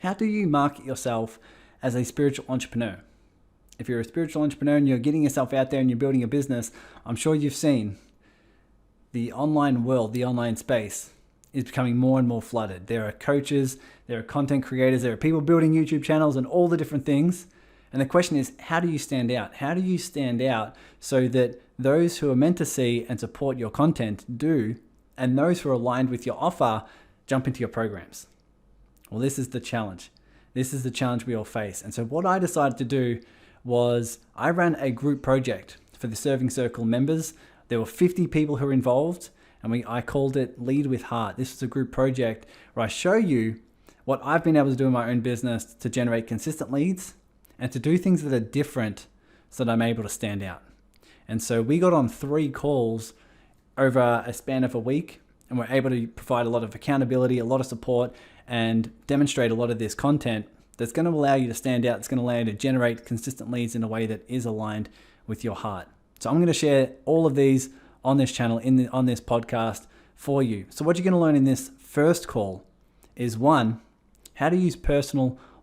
How do you market yourself as a spiritual entrepreneur? If you're a spiritual entrepreneur and you're getting yourself out there and you're building a business, I'm sure you've seen the online world, the online space is becoming more and more flooded. There are coaches, there are content creators, there are people building YouTube channels and all the different things. And the question is, how do you stand out? How do you stand out so that those who are meant to see and support your content do, and those who are aligned with your offer jump into your programs? Well, this is the challenge. This is the challenge we all face. And so what I decided to do was I ran a group project for the Serving Circle members. There were 50 people who were involved, and I called it Lead with Heart. This was a group project where I show you what I've been able to do in my own business to generate consistent leads and to do things that are different so that I'm able to stand out. And so we got on 3 calls over a span of a week, and we're able to provide a lot of accountability, a lot of support, and demonstrate a lot of this content that's going to allow you to stand out. It's going to allow you to generate consistent leads in a way that is aligned with your heart. So I'm going to share all of these on this channel, on this podcast for you. So what you're going to learn in this first call is 1, how to use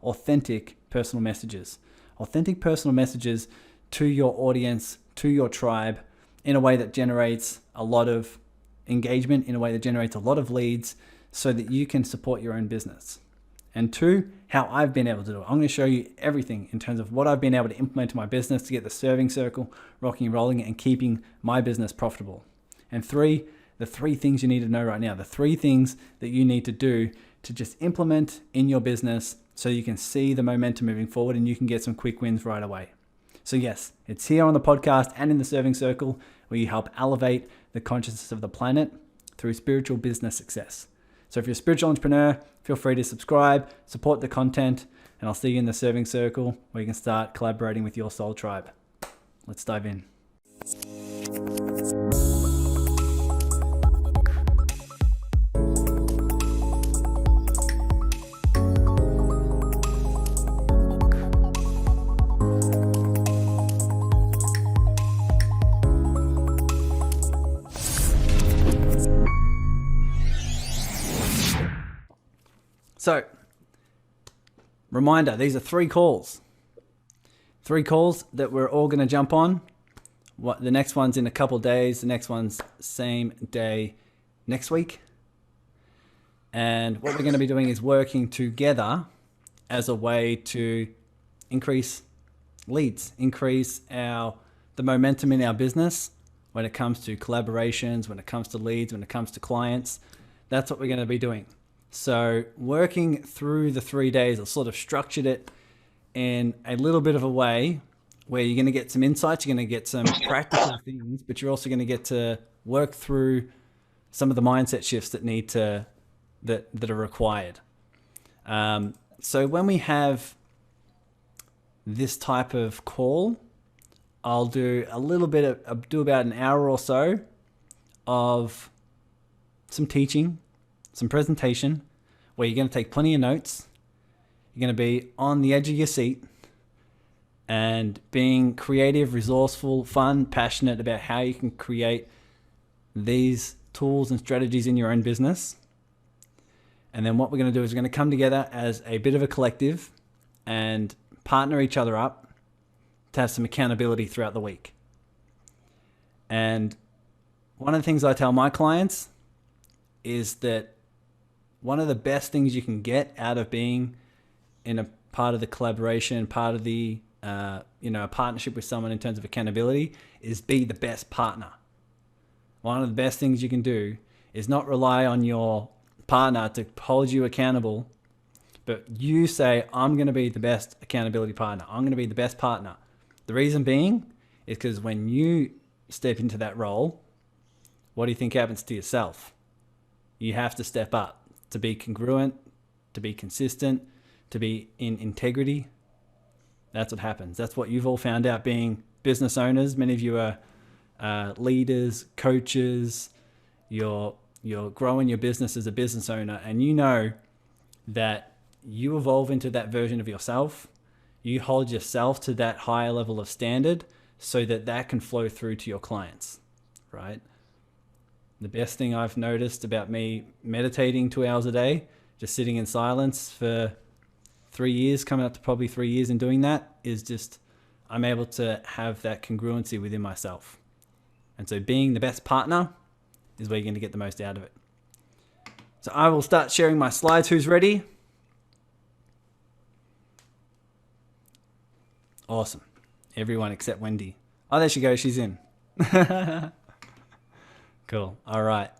authentic personal messages. Authentic personal messages to your audience, to your tribe, in a way that generates a lot of engagement, in a way that generates a lot of leads so that you can support your own business. And 2, how I've been able to do it. I'm going to show you everything in terms of what I've been able to implement in my business to get the Serving Circle rocking and rolling and keeping my business profitable. And 3, the 3 things you need to know right now, the 3 things that you need to do to just implement in your business so you can see the momentum moving forward and you can get some quick wins right away. So yes, it's here on the podcast and in the Serving Circle where you help elevate the consciousness of the planet through spiritual business success. So if you're a spiritual entrepreneur, feel free to subscribe, support the content, and I'll see you in the Serving Circle where you can start collaborating with your soul tribe. Let's dive in. So, reminder, these are 3 calls. 3 calls that we're all going to jump on. The next one's in a couple days. The next one's same day next week. And what we're going to be doing is working together as a way to increase leads, increase the momentum in our business when it comes to collaborations, when it comes to leads, when it comes to clients. That's what we're going to be doing. So working through the 3 days, I've sort of structured it in a little bit of a way where you're going to get some insights, you're going to get some practical things, but you're also going to get to work through some of the mindset shifts that are required. So when we have this type of call, I'll do about an hour or so of some teaching, some presentation, where you're going to take plenty of notes. You're going to be on the edge of your seat and being creative, resourceful, fun, passionate about how you can create these tools and strategies in your own business. And then what we're going to do is we're going to come together as a bit of a collective and partner each other up to have some accountability throughout the week. And one of the things I tell my clients is that one of the best things you can get out of being in a part of the collaboration, part of the a partnership with someone in terms of accountability is be the best partner. One of the best things you can do is not rely on your partner to hold you accountable, but you say, I'm going to be the best accountability partner. I'm going to be the best partner. The reason being is because when you step into that role, what do you think happens to yourself? You have to step up to be congruent, to be consistent, to be in integrity. That's what happens. That's what you've all found out being business owners. Many of you are leaders, coaches. You're growing your business as a business owner, and you know that you evolve into that version of yourself. You hold yourself to that higher level of standard so that can flow through to your clients, right? The best thing I've noticed about me meditating 2 hours a day, just sitting in silence for 3 years, coming up to probably 3 years in doing that, is just I'm able to have that congruency within myself. And so being the best partner is where you're going to get the most out of it. So I will start sharing my slides. Who's ready? Awesome. Everyone except Wendy. Oh, there she goes. She's in. Cool. All right.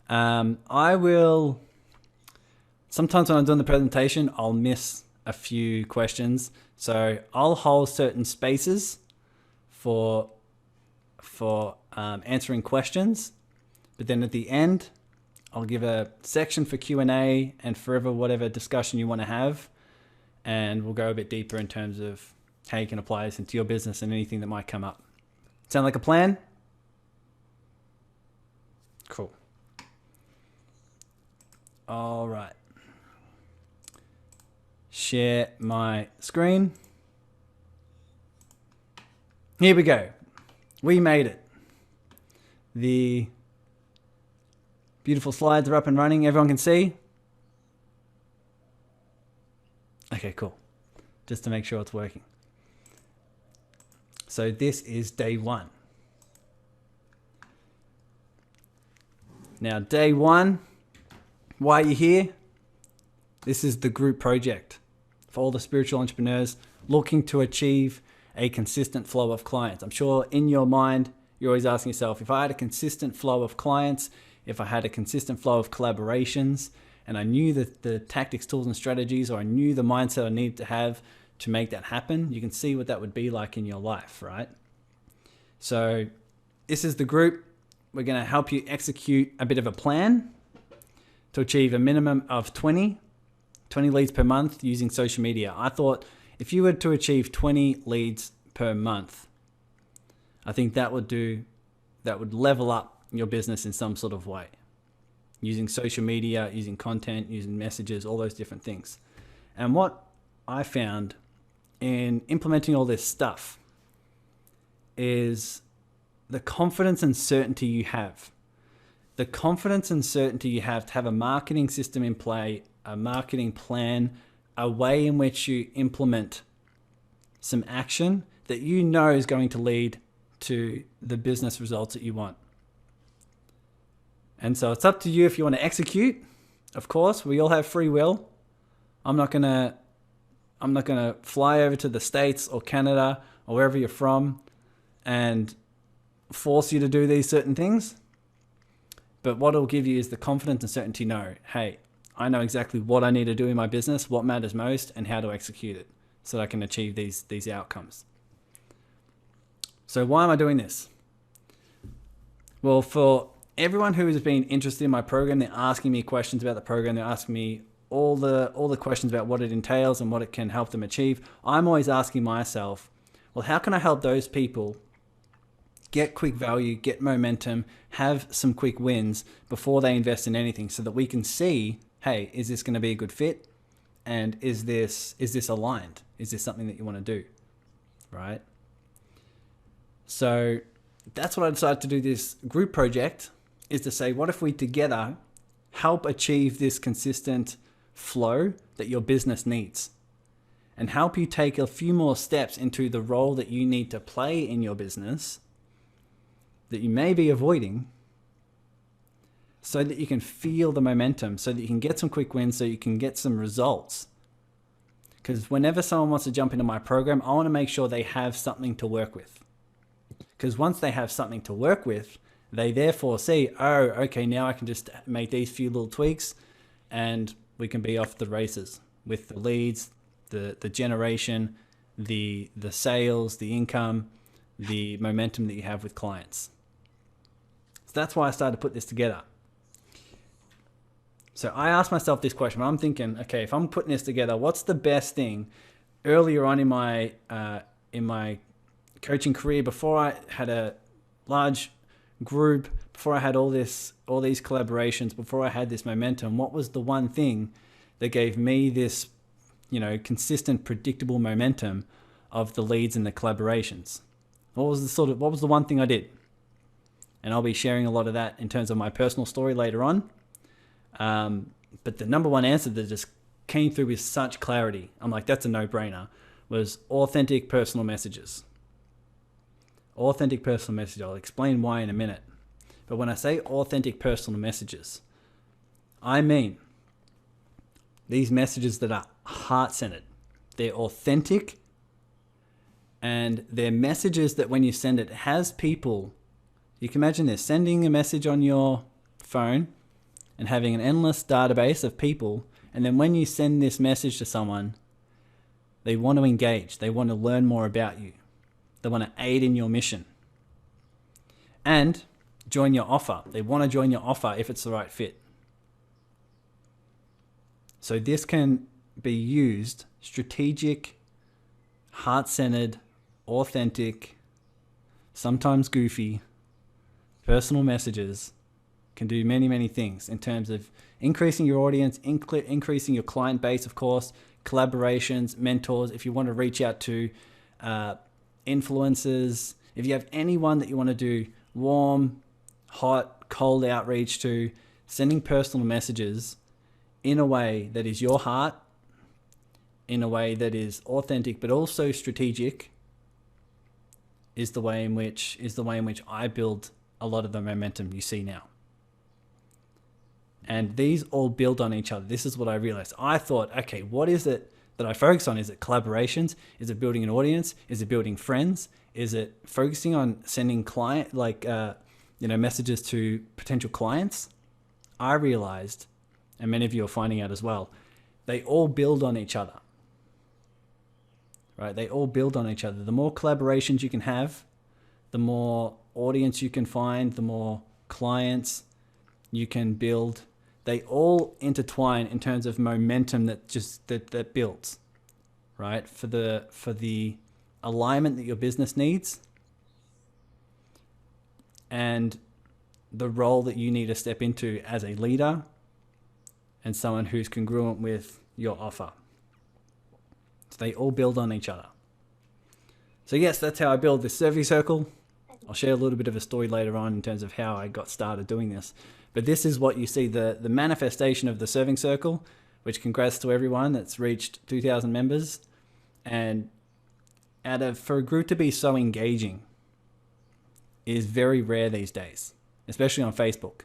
I will... Sometimes when I'm doing the presentation, I'll miss a few questions. So I'll hold certain spaces for answering questions. But then at the end, I'll give a section for Q&A and forever whatever discussion you want to have. And we'll go a bit deeper in terms of how you can apply this into your business and anything that might come up. Sound like a plan? Cool. All right. Share my screen. Here we go. We made it. The beautiful slides are up and running. Everyone can see? Okay, cool. Just to make sure it's working. So this is day 1. Now, day 1, why are you here? This is the group project for all the spiritual entrepreneurs looking to achieve a consistent flow of clients. I'm sure in your mind, you're always asking yourself, if I had a consistent flow of clients, if I had a consistent flow of collaborations, and I knew the tactics, tools, and strategies, or I knew the mindset I needed to have to make that happen, you can see what that would be like in your life, right? So this is the group. We're going to help you execute a bit of a plan to achieve a minimum of 20 leads per month using social media. I thought if you were to achieve 20 leads per month, I think that would level up your business in some sort of way. Using social media, using content, using messages, all those different things. And what I found in implementing all this stuff is the confidence and certainty you have. The confidence and certainty you have to have a marketing system in play, a marketing plan, a way in which you implement some action that you know is going to lead to the business results that you want. And so it's up to you if you want to execute. Of course, we all have free will. I'm not gonna fly over to the States or Canada or wherever you're from and force you to do these certain things. But what it'll give you is the confidence and certainty to know, hey, I know exactly what I need to do in my business, what matters most, and how to execute it so that I can achieve these outcomes. So why am I doing this? Well, for everyone who has been interested in my program, they're asking me questions about the program. They're asking me all the questions about what it entails and what it can help them achieve. I'm always asking myself, well, how can I help those people get quick value, get momentum, have some quick wins before they invest in anything so that we can see, hey, is this going to be a good fit? And is this aligned? Is this something that you want to do? Right? So that's what I decided to do this group project, is to say, what if we together help achieve this consistent flow that your business needs and help you take a few more steps into the role that you need to play in your business that you may be avoiding so that you can feel the momentum, so that you can get some quick wins, so you can get some results. Because whenever someone wants to jump into my program, I want to make sure they have something to work with. Because once they have something to work with, they therefore see, oh, okay, now I can just make these few little tweaks and we can be off the races with the leads, the generation, the sales, the income, the momentum that you have with clients. So that's why I started to put this together. So I asked myself this question. I'm thinking, okay, if I'm putting this together, what's the best thing earlier on in my coaching career, before I had a large group, before I had all these collaborations, before I had this momentum, what was the one thing that gave me this, consistent, predictable momentum of the leads and the collaborations? What was the one thing I did? And I'll be sharing a lot of that in terms of my personal story later on. But the number one answer that just came through with such clarity, I'm like, that's a no-brainer, was authentic personal messages. Authentic personal message. I'll explain why in a minute. But when I say authentic personal messages, I mean these messages that are heart-centered. They're authentic, and they're messages that when you send it has people. You can imagine this, sending a message on your phone and having an endless database of people, and then when you send this message to someone, they want to engage. They want to learn more about you. They want to aid in your mission and join your offer. They want to join your offer if it's the right fit. So this can be used strategic, heart-centered, authentic, sometimes goofy, personal messages can do many, many things in terms of increasing your audience, increasing your client base, of course, collaborations, mentors. If you want to reach out to influencers, if you have anyone that you want to do warm, hot, cold outreach to, sending personal messages in a way that is your heart, in a way that is authentic but also strategic, is the way in which I build a lot of the momentum you see now. And these all build on each other. This is what I realized. I thought, okay, what is it that I focus on? Is it collaborations? Is it building an audience? Is it building friends? Is it focusing on sending messages to potential clients? I realized, and many of you are finding out as well, they all build on each other. Right? They all build on each other. The more collaborations you can have, the more audience you can find, the more clients you can build. They all intertwine in terms of momentum that builds, right? For the alignment that your business needs and the role that you need to step into as a leader and someone who's congruent with your offer. So they all build on each other. So yes, that's how I build this survey circle. I'll share a little bit of a story later on in terms of how I got started doing this. But this is what you see, the manifestation of the serving circle, which congrats to everyone that's reached 2,000 members. And for a group to be so engaging is very rare these days, especially on Facebook,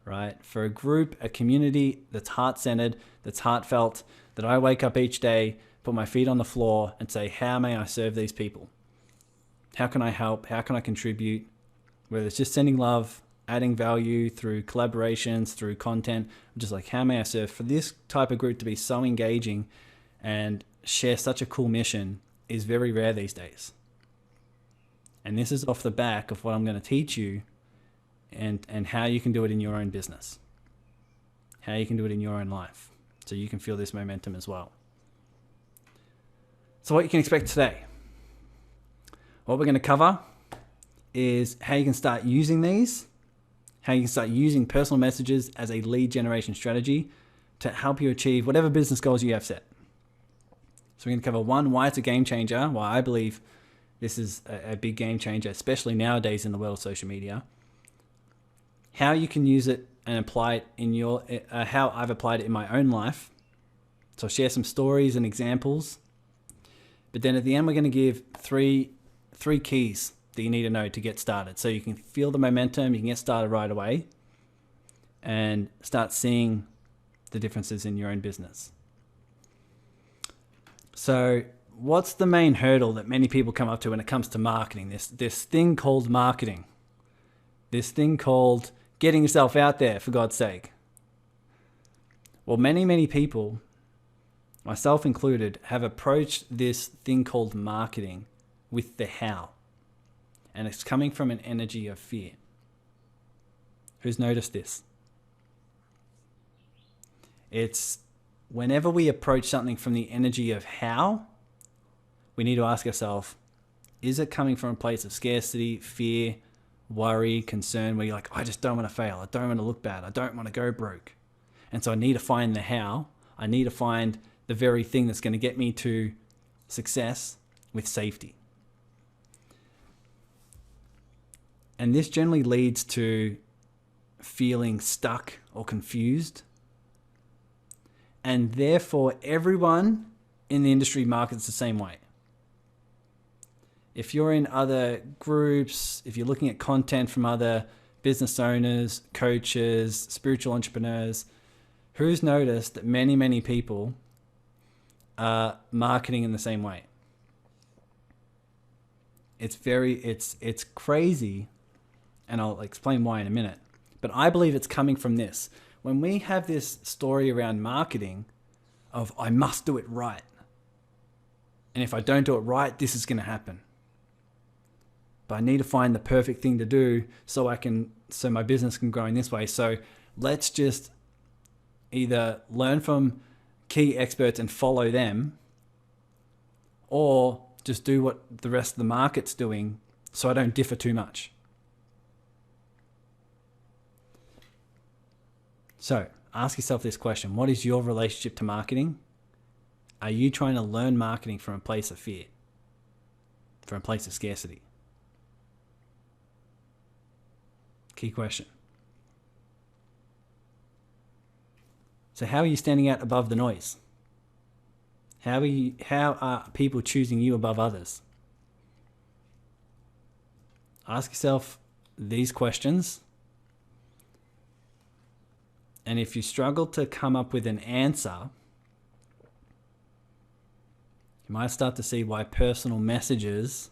right? For a group, a community that's heart-centered, that's heartfelt, that I wake up each day, put my feet on the floor and say, how may I serve these people? How can I help? How can I contribute? Whether it's just sending love, adding value through collaborations, through content, I'm just like, how may I serve? For this type of group to be so engaging and share such a cool mission is very rare these days. And this is off the back of what I'm going to teach you and how you can do it in your own business, how you can do it in your own life, so you can feel this momentum as well. So what you can expect today, what we're going to cover is how you can start using these, how you can start using personal messages as a lead generation strategy to help you achieve whatever business goals you have set. So we're going to cover one, why it's a game changer, why I believe this is a big game changer, especially nowadays in the world of social media, how you can use it and apply it in how I've applied it in my own life. So I'll share some stories and examples. But then at the end, we're going to give three keys that you need to know to get started. So you can feel the momentum, you can get started right away and start seeing the differences in your own business. So what's the main hurdle that many people come up to when it comes to marketing? This thing called marketing. This thing called getting yourself out there, for God's sake. Well, many people, myself included, have approached this thing called marketing with the how. And it's coming from an energy of fear. Who's noticed this? It's whenever we approach something from the energy of how, we need to ask ourselves, is it coming from a place of scarcity, fear, worry, concern, where you're like, I just don't want to fail. I don't want to look bad. I don't want to go broke. And so I need to find the how. I need to find the very thing that's going to get me to success with safety. And this generally leads to feeling stuck or confused. and therefore everyone in the industry markets the same way. If you're in other groups, if you're looking at content from other business owners, coaches, spiritual entrepreneurs, who's noticed that many people are marketing in the same way? It's crazy, and I'll explain why in a minute. But I believe it's coming from this. When we have this story around marketing of I must do it right, and if I don't do it right, this is going to happen. But I need to find the perfect thing to do so my business can grow in this way. So let's just either learn from key experts and follow them, or just do what the rest of the market's doing so I don't differ too much. So ask yourself this question. What is your relationship to marketing? Are you trying to learn marketing from a place of fear? From a place of scarcity? Key question. So how are you standing out above the noise? How are people choosing you above others? Ask yourself these questions. And if you struggle to come up with an answer, you might start to see why personal messages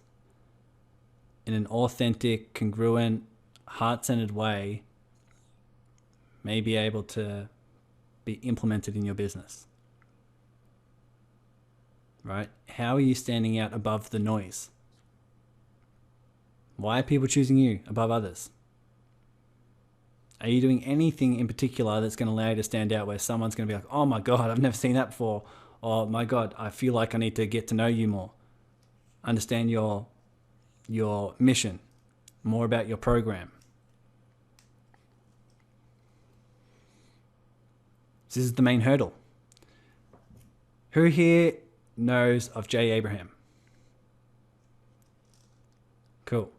in an authentic, congruent, heart-centered way may be able to be implemented in your business. Right? How are you standing out above the noise? Why are people choosing you above others? Are you doing anything in particular that's going to allow you to stand out, where someone's going to be like, oh my God, I've never seen that before. Or my God, I feel like I need to get to know you more. Understand your mission, more about your program. This is the main hurdle. Who here knows of Jay Abraham? Cool.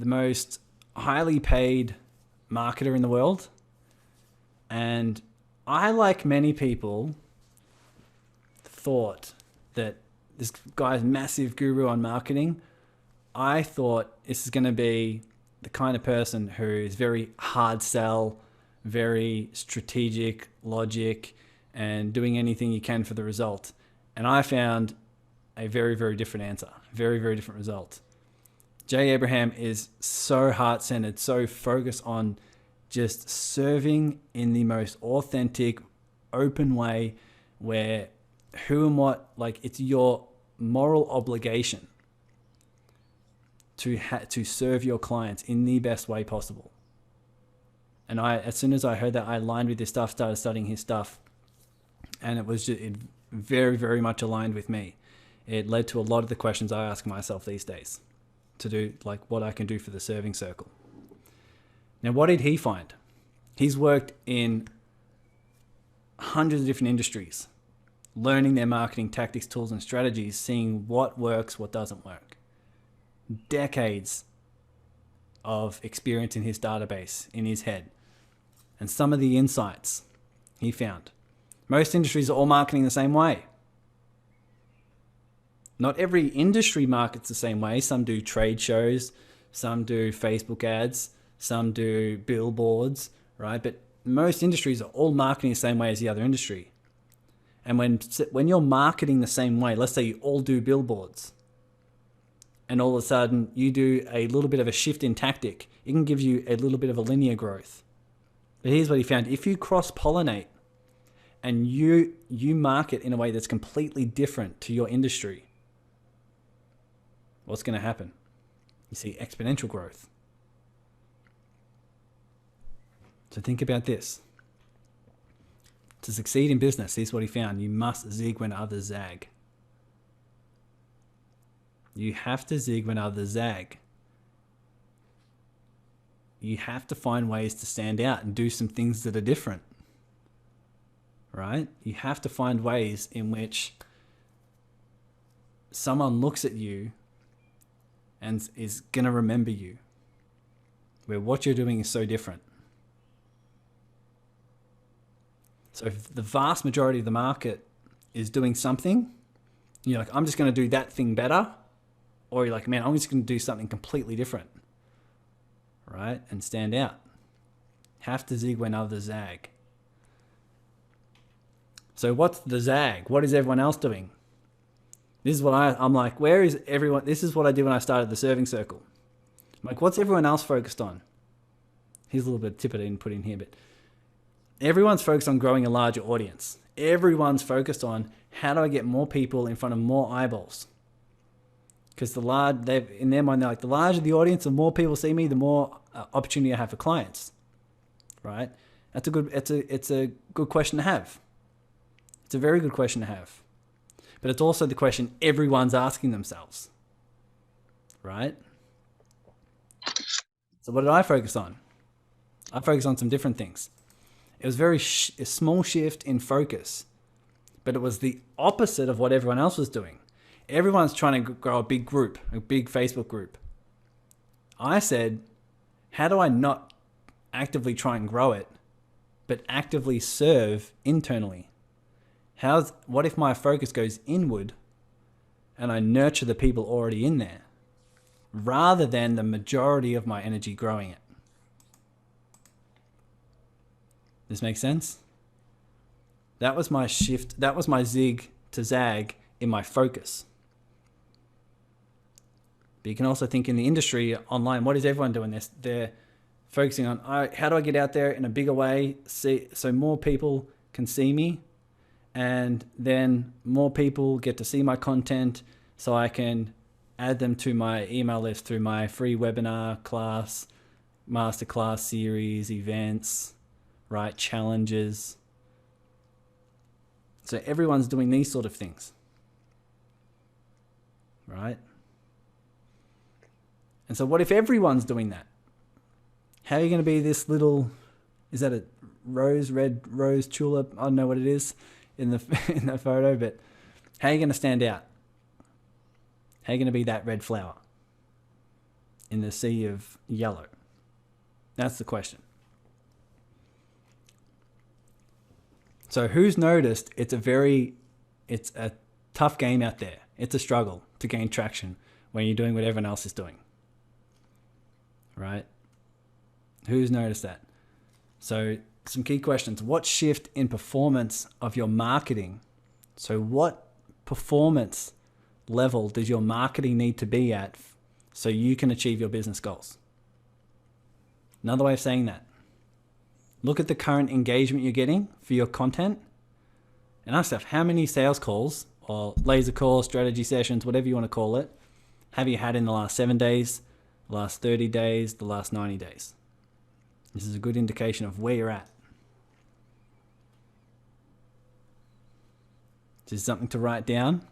The most highly paid marketer in the world. And I, like many people, thought that this guy's massive guru on marketing. I thought this is going to be the kind of person who is very hard sell, very strategic, logic, and doing anything you can for the result. And I found a very, very different answer, very, very different result. Jay Abraham is so heart-centered, so focused on just serving in the most authentic, open way, where who and what, like, it's your moral obligation to serve your clients in the best way possible. And as soon as I heard that, I aligned with his stuff, started studying his stuff, and it was it very, very much aligned with me. It led to a lot of the questions I ask myself these days, to do like what I can do for the serving circle. Now, what did he find? He's worked in hundreds of different industries, learning their marketing tactics, tools, and strategies, seeing what works, what doesn't work. Decades of experience in his database, in his head. And some of the insights he found. Most industries are all marketing the same way. Not every industry markets the same way. Some do trade shows, some do Facebook ads, some do billboards, right? But most industries are all marketing the same way as the other industry. And when you're marketing the same way, let's say you all do billboards, and all of a sudden you do a little bit of a shift in tactic, it can give you a little bit of a linear growth. But here's what he found. If you cross-pollinate and you market in a way that's completely different to your industry, what's going to happen? You see exponential growth. So think about this. To succeed in business, here's what he found. You must zig when others zag. You have to zig when others zag. You have to find ways to stand out and do some things that are different. Right? You have to find ways in which someone looks at you and is going to remember you, where what you're doing is so different. So if the vast majority of the market is doing something, you're like, I'm just going to do that thing better. Or you're like, man, I'm just going to do something completely different, right? And stand out. Have to zig when others zag. So what's the zag? What is everyone else doing? This is what I'm like, where is everyone? This is what I did when I started the serving circle. I'm like, what's everyone else focused on? Here's a little bit of tip I didn't put in here, but everyone's focused on growing a larger audience. Everyone's focused on how do I get more people in front of more eyeballs? Because in their mind, they're like, the larger the audience, the more people see me, the more opportunity I have for clients, right? It's a good question to have. It's a very good question to have. But it's also the question everyone's asking themselves, right? So what did I focus on? I focused on some different things. It was a small shift in focus, but it was the opposite of what everyone else was doing. Everyone's trying to grow a big group, a big Facebook group. I said, how do I not actively try and grow it, but actively serve internally? What if my focus goes inward and I nurture the people already in there rather than the majority of my energy growing it? This makes sense? That was my shift. That was my zig to zag in my focus. But you can also think in the industry online, what is everyone doing? They're focusing on, how do I get out there in a bigger way so more people can see me, and then more people get to see my content so I can add them to my email list through my free webinar, class, masterclass series, events, right? Challenges. So everyone's doing these sort of things, right? And so what if everyone's doing that? How are you going to be this little, is that a red rose tulip? I don't know what it is in the photo, but how are you going to stand out? How are you going to be that red flower in the sea of yellow? That's the question. So who's noticed it's a tough game out there. It's a struggle to gain traction when you're doing what everyone else is doing. Right? Who's noticed that? So some key questions. What shift in performance of your marketing? So what performance level does your marketing need to be at so you can achieve your business goals? Another way of saying that. Look at the current engagement you're getting for your content and ask yourself, how many sales calls or laser calls, strategy sessions, whatever you want to call it, have you had in the last 7 days, the last 30 days, the last 90 days? This is a good indication of where you're at. This is something to write down.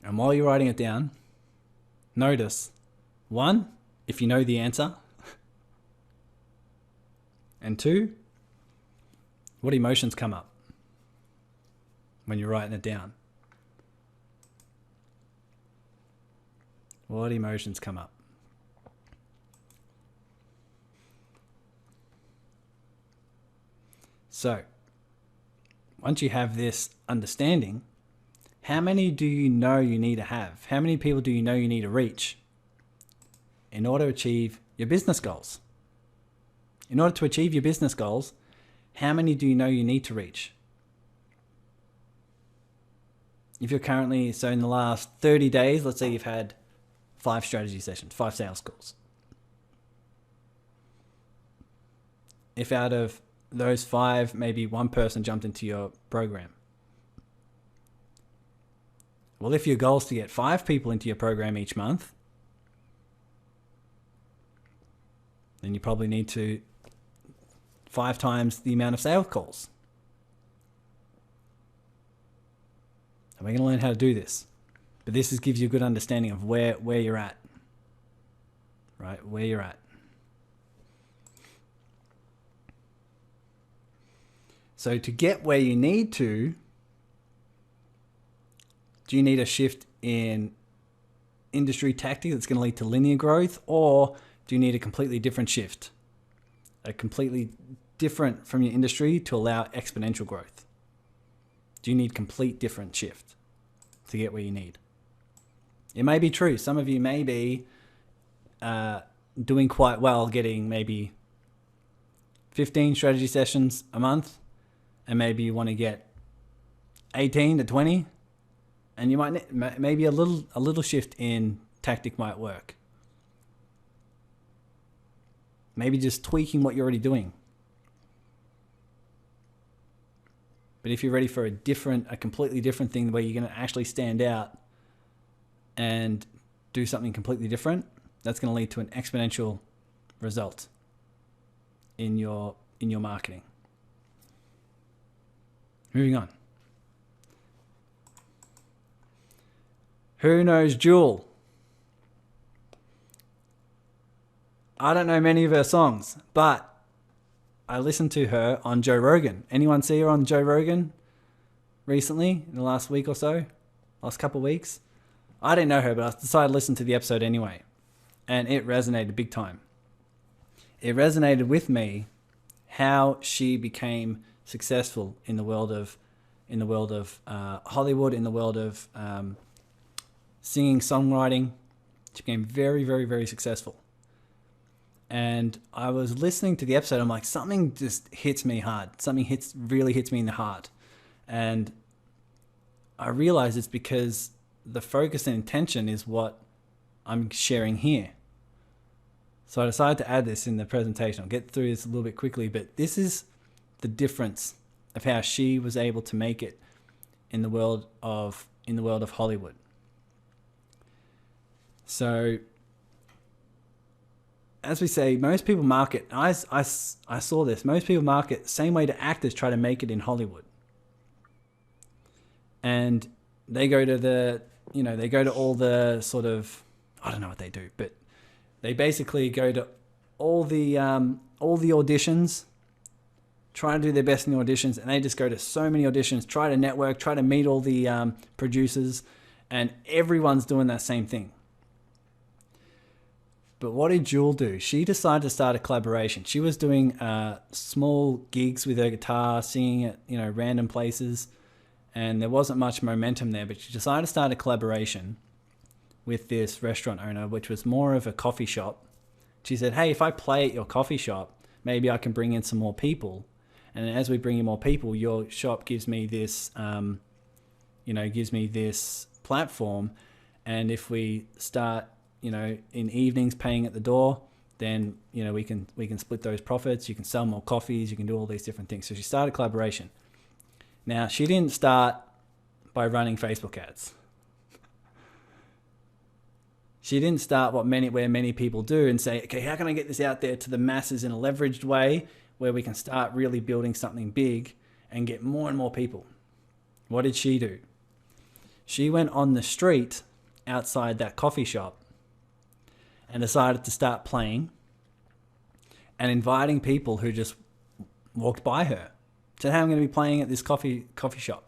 And while you're writing it down, notice, one, if you know the answer, and two, what emotions come up when you're writing it down? What emotions come up? So, once you have this understanding, how many do you know you need to have? How many people do you know you need to reach in order to achieve your business goals? In order to achieve your business goals, how many do you know you need to reach? If you're currently, so in the last 30 days, let's say you've had 5 strategy sessions, 5 sales calls. If out of those 5, maybe one person jumped into your program. Well, if your goal is to get 5 people into your program each month, then you probably need to 5 times the amount of sales calls. And we're going to learn how to do this. But this gives you a good understanding of where you're at. Right? Where you're at. So to get where you need to, do you need a shift in industry tactics that's going to lead to linear growth, or do you need a completely different shift? A completely different from your industry to allow exponential growth? Do you need complete different shift to get where you need? It may be true. Some of you may be doing quite well, getting maybe 15 strategy sessions a month, and maybe you want to get 18 to 20, and you might maybe a little shift in tactic might work. Maybe just tweaking what you're already doing. But if you're ready for a completely different thing where you're going to actually stand out and do something completely different, that's going to lead to an exponential result in your marketing. Moving on. Who knows Jewel? I don't know many of her songs, but I listened to her on Joe Rogan. Anyone see her on Joe Rogan recently, in the last week or so? Last couple of weeks? I didn't know her, but I decided to listen to the episode anyway. And it resonated big time. It resonated with me how she became successful in the world of Hollywood, in the world of singing, songwriting. She became very, very, very successful. And I was listening to the episode. I'm like, something just hits me hard. Something really hits me in the heart. And I realized it's because the focus and intention is what I'm sharing here. So I decided to add this in the presentation. I'll get through this a little bit quickly, but this is the difference of how she was able to make it in the world of Hollywood. So, as we say, most people market, I saw this, most people market the same way to actors try to make it in Hollywood. And they go to all the sort of, I don't know what they do, but they basically go to all the auditions, try to do their best in the auditions, and they just go to so many auditions, try to network, try to meet all the producers, and everyone's doing that same thing. But what did Jewel do? She decided to start a collaboration. She was doing small gigs with her guitar, singing at random places, and there wasn't much momentum there. But she decided to start a collaboration with this restaurant owner, which was more of a coffee shop. She said, "Hey, if I play at your coffee shop, maybe I can bring in some more people. And as we bring in more people, your shop gives me this, platform. And if we start, in evenings paying at the door, then, we can split those profits. You can sell more coffees. You can do all these different things." So she started a collaboration. Now, she didn't start by running Facebook ads. She didn't start where many people do and say, okay, how can I get this out there to the masses in a leveraged way where we can start really building something big and get more and more people? What did she do? She went on the street outside that coffee shop and decided to start playing and inviting people who just walked by her. Said, "Hey, I'm going to be playing at this coffee shop."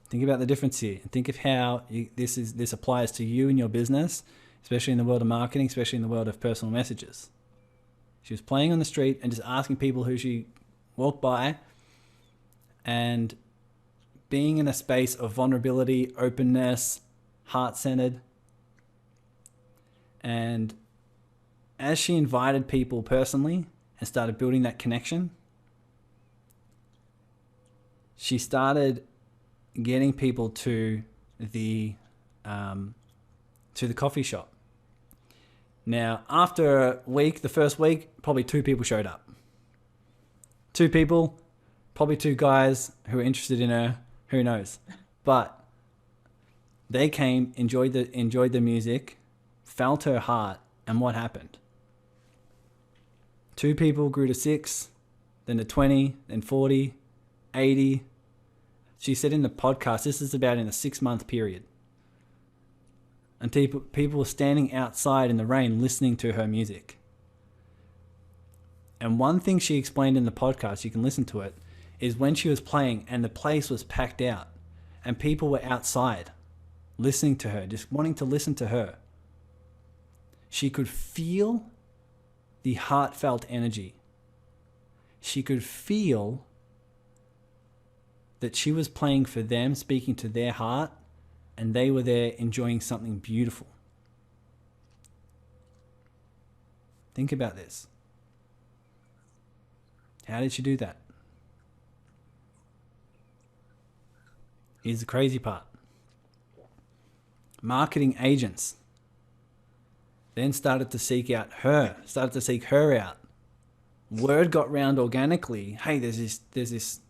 Think about the difference here. Think of how this applies to you and your business, especially in the world of marketing, especially in the world of personal messages. She was playing on the street and just asking people who she walked by, and being in a space of vulnerability, openness, heart-centered. And as she invited people personally and started building that connection, she started getting people to the coffee shop. Now, after a week, the first week, probably 2 people showed up. 2 people, probably 2 guys who were interested in her. Who knows? But they came, enjoyed the music, felt her heart, and what happened? 2 people grew to 6, then to 20, then 40, 80. She said in the podcast, this is about in a 6-month period. And people were standing outside in the rain listening to her music. And one thing she explained in the podcast, you can listen to it, is when she was playing and the place was packed out and people were outside listening to her, just wanting to listen to her, she could feel the heartfelt energy. She could feel that she was playing for them, speaking to their heart, and they were there enjoying something beautiful. Think about this. How did she do that? Here's the crazy part. Marketing agents then started to seek her out. Word got round organically. Hey, there's this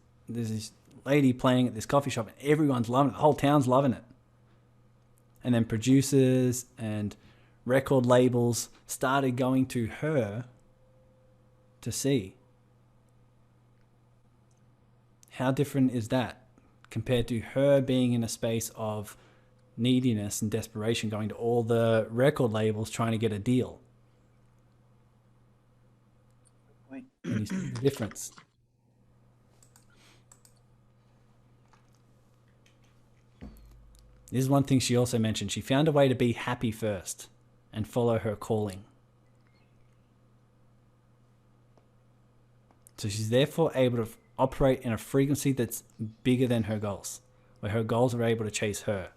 lady playing at this coffee shop, and everyone's loving it. The whole town's loving it. And then producers and record labels started going to her to see. How different is that compared to her being in a space of neediness and desperation, going to all the record labels trying to get a deal? And you see the difference. This is one thing she also mentioned. She found a way to be happy first and follow her calling. So she's therefore able to operate in a frequency that's bigger than her goals, where her goals are able to chase her,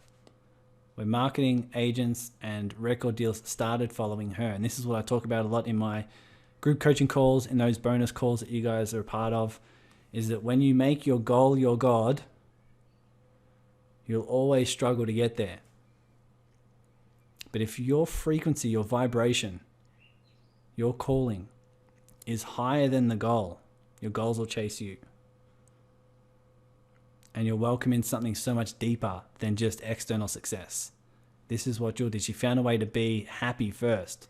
where marketing agents and record deals started following her. And this is what I talk about a lot in my group coaching calls, in those bonus calls that you guys are a part of, is that when you make your goal your God, you'll always struggle to get there. But if your frequency, your vibration, your calling is higher than the goal, your goals will chase you. And you'll welcome in something so much deeper than just external success. This is what Jill did. She found a way to be happy first.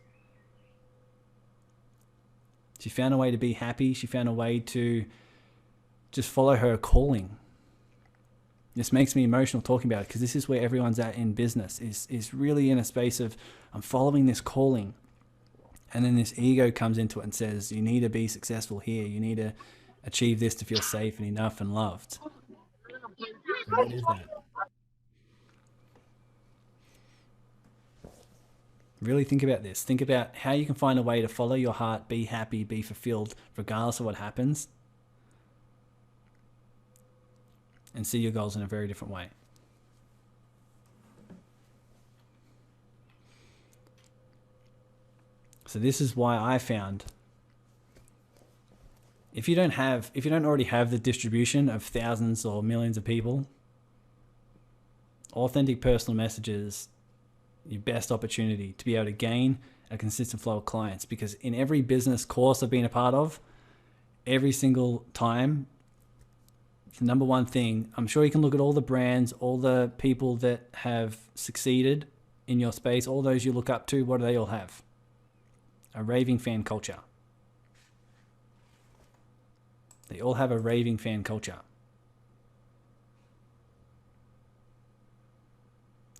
She found a way to be happy. She found a way to just follow her calling. This makes me emotional talking about it, because this is where everyone's at in business, is really in a space of, I'm following this calling. And then this ego comes into it and says, you need to be successful here. You need to achieve this to feel safe and enough and loved. So what is that? Really think about this. Think about how you can find a way to follow your heart, be happy, be fulfilled, regardless of what happens, and see your goals in a very different way. So this is why I found, if you don't already have the distribution of thousands or millions of people, authentic personal messages, your best opportunity to be able to gain a consistent flow of clients. Because in every business course I've been a part of, every single time, the number one thing, I'm sure you can look at all the brands, all the people that have succeeded in your space, all those you look up to, what do they all have? A raving fan culture. They all have a raving fan culture.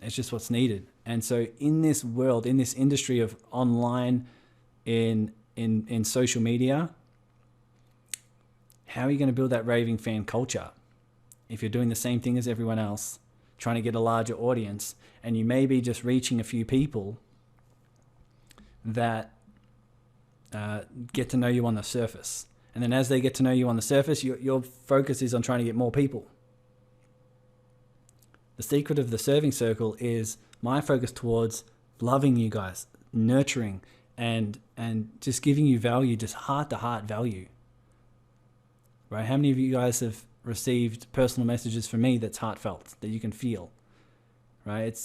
It's just what's needed. And so in this world, in this industry of online, in social media, how are you going to build that raving fan culture if you're doing the same thing as everyone else, trying to get a larger audience, and you may be just reaching a few people that get to know you on the surface. And then as they get to know you on the surface, your focus is on trying to get more people. The secret of the serving circle is my focus towards loving you guys, nurturing, and just giving you value, just heart-to-heart value. Right? How many of you guys have received personal messages from me that's heartfelt, that you can feel? Right?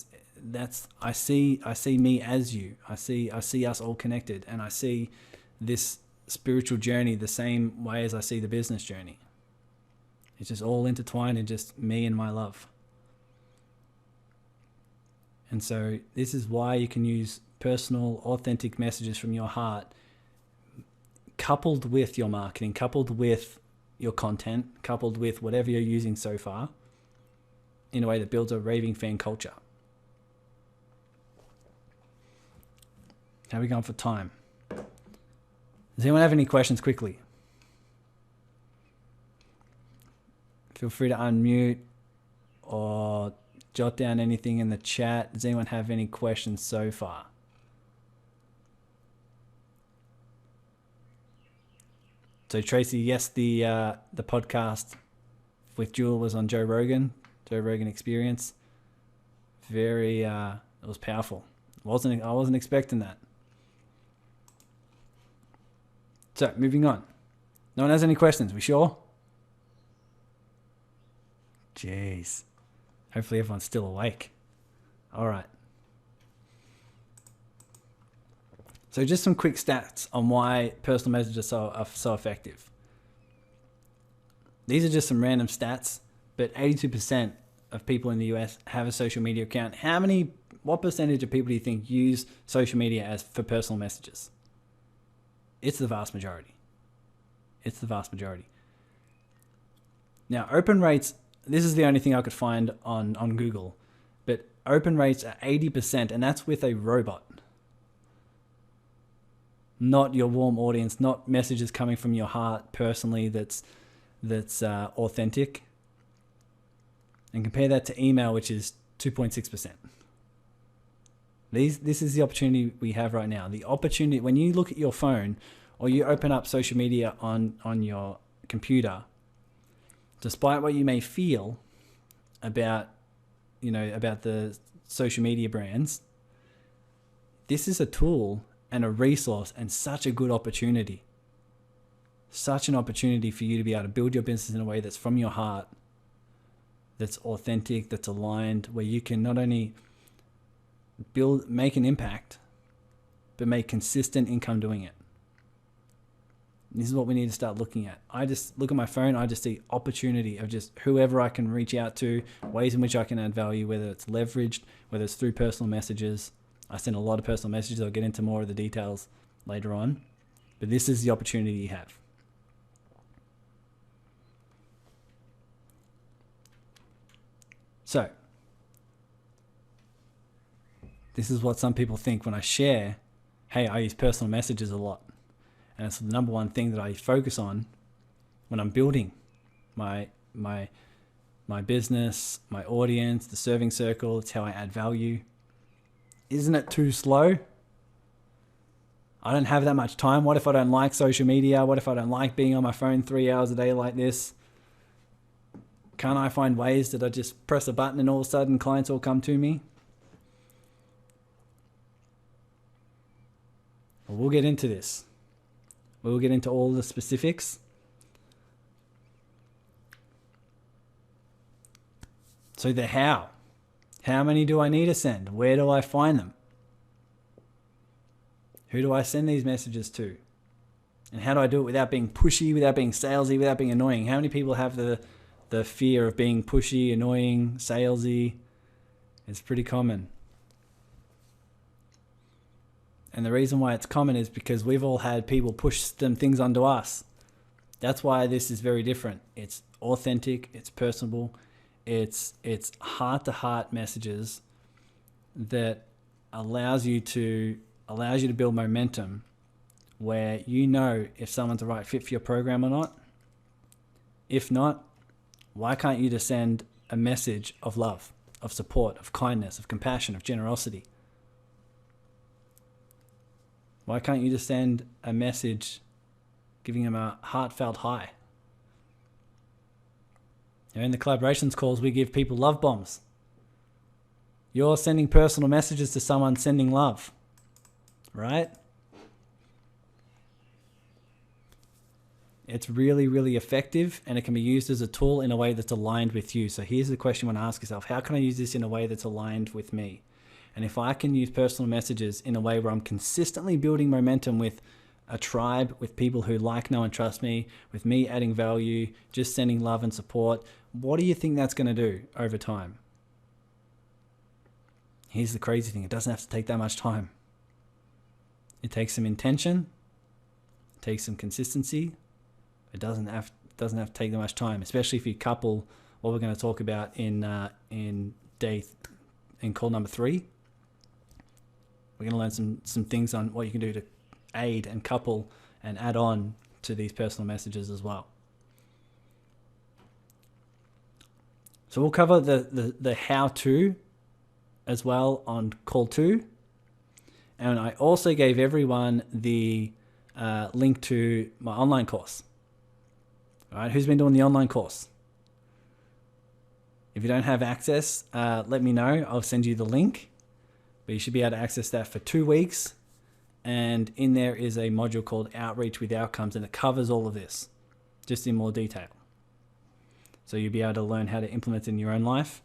I see me as you. I see us all connected, and I see this spiritual journey the same way as I see the business journey. It's just all intertwined in just me and my love. And so this is why you can use personal, authentic messages from your heart, coupled with your marketing, coupled with your content, coupled with whatever you're using so far, in a way that builds a raving fan culture. How are we going for time? Does anyone have any questions quickly? Feel free to unmute or jot down anything in the chat. Does anyone have any questions so far? So Tracy, yes, the podcast with Jewel was on Joe Rogan Experience. Very, it was powerful. I wasn't expecting that. So moving on. No one has any questions. We sure? Jeez. Hopefully everyone's still awake. All right. So just some quick stats on why personal messages are so effective. These are just some random stats, but 82% of people in the US have a social media account. What percentage of people do you think use social media for personal messages? It's the vast majority. Now, open rates, this is the only thing I could find on Google, but open rates are 80%, and that's with a robot. Not your warm audience, not messages coming from your heart personally that's authentic. And compare that to email, which is 2.6%. This is the opportunity we have right now. The opportunity, when you look at your phone or you open up social media on your computer, despite what you may feel about the social media brands, this is a tool and a resource and such a good opportunity. Such an opportunity for you to be able to build your business in a way that's from your heart, that's authentic, that's aligned, where you can not only make an impact, but make consistent income doing it. This is what we need to start looking at. I just look at my phone, I just see opportunity of just whoever I can reach out to, ways in which I can add value, whether it's leveraged, whether it's through personal messages. I send a lot of personal messages. I'll get into more of the details later on. But this is the opportunity you have. So, this is what some people think when I share, hey, I use personal messages a lot. And it's the number one thing that I focus on when I'm building my business, my audience, the serving circle. It's how I add value. Isn't it too slow? I don't have that much time. What if I don't like social media? What if I don't like being on my phone 3 hours a day like this? Can't I find ways that I just press a button and all of a sudden clients will come to me? Well, we'll get into this. We'll get into all the specifics. So the how. How many do I need to send? Where do I find them? Who do I send these messages to? And how do I do it without being pushy, without being salesy, without being annoying? How many people have the fear of being pushy, annoying, salesy? It's pretty common. And the reason why it's common is because we've all had people push some things onto us. That's why this is very different. It's authentic, it's personable, it's heart-to-heart messages that allows you to build momentum where you know if someone's the right fit for your program or not. If not, why can't you just send a message of love, of support, of kindness, of compassion, of generosity? Why can't you just send a message giving them a heartfelt hi? In the collaborations calls, we give people love bombs. You're sending personal messages to someone sending love, right? It's really, really effective, and it can be used as a tool in a way that's aligned with you. So here's the question you want to ask yourself. How can I use this in a way that's aligned with me? And if I can use personal messages in a way where I'm consistently building momentum with a tribe, with people who like, know, and trust me, with me adding value, just sending love and support, what do you think that's going to do over time? Here's the crazy thing. It doesn't have to take that much time. It takes some intention. It takes some consistency. It doesn't have to take that much time, especially if you couple what we're going to talk about in call number 3. We're going to learn some things on what you can do to aid and couple and add on to these personal messages as well. So we'll cover the how-to as well on call 2. And I also gave everyone the link to my online course. All right, who's been doing the online course? If you don't have access, let me know. I'll send you the link. But you should be able to access that for 2 weeks. And in there is a module called Outreach with Outcomes, and it covers all of this, just in more detail. So you'll be able to learn how to implement it in your own life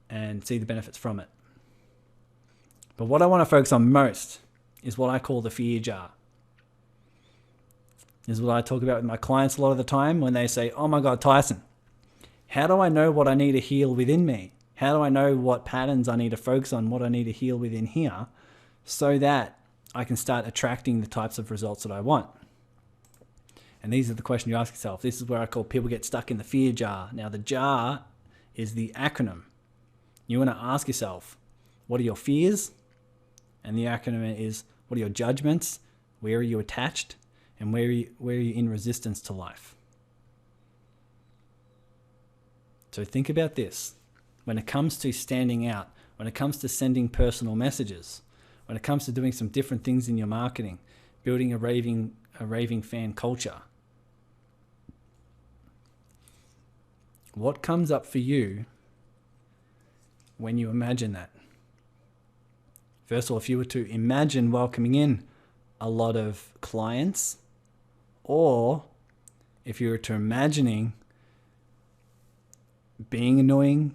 and see the benefits from it. But what I want to focus on most is what I call the fear jar. This is what I talk about with my clients a lot of the time when they say, oh my God, Tyson, how do I know what I need to heal within me? How do I know what patterns I need to focus on, what I need to heal within here, so that I can start attracting the types of results that I want? And these are the questions you ask yourself. This is where I call people get stuck in the fear jar. Now, the jar is the acronym. You want to ask yourself, what are your fears? And the acronym is, what are your judgments? Where are you attached? And where are you in resistance to life? So think about this. When it comes to standing out, when it comes to sending personal messages, when it comes to doing some different things in your marketing, building a raving fan culture, what comes up for you when you imagine that? First of all, if you were to imagine welcoming in a lot of clients, or if you were to imagining being annoying,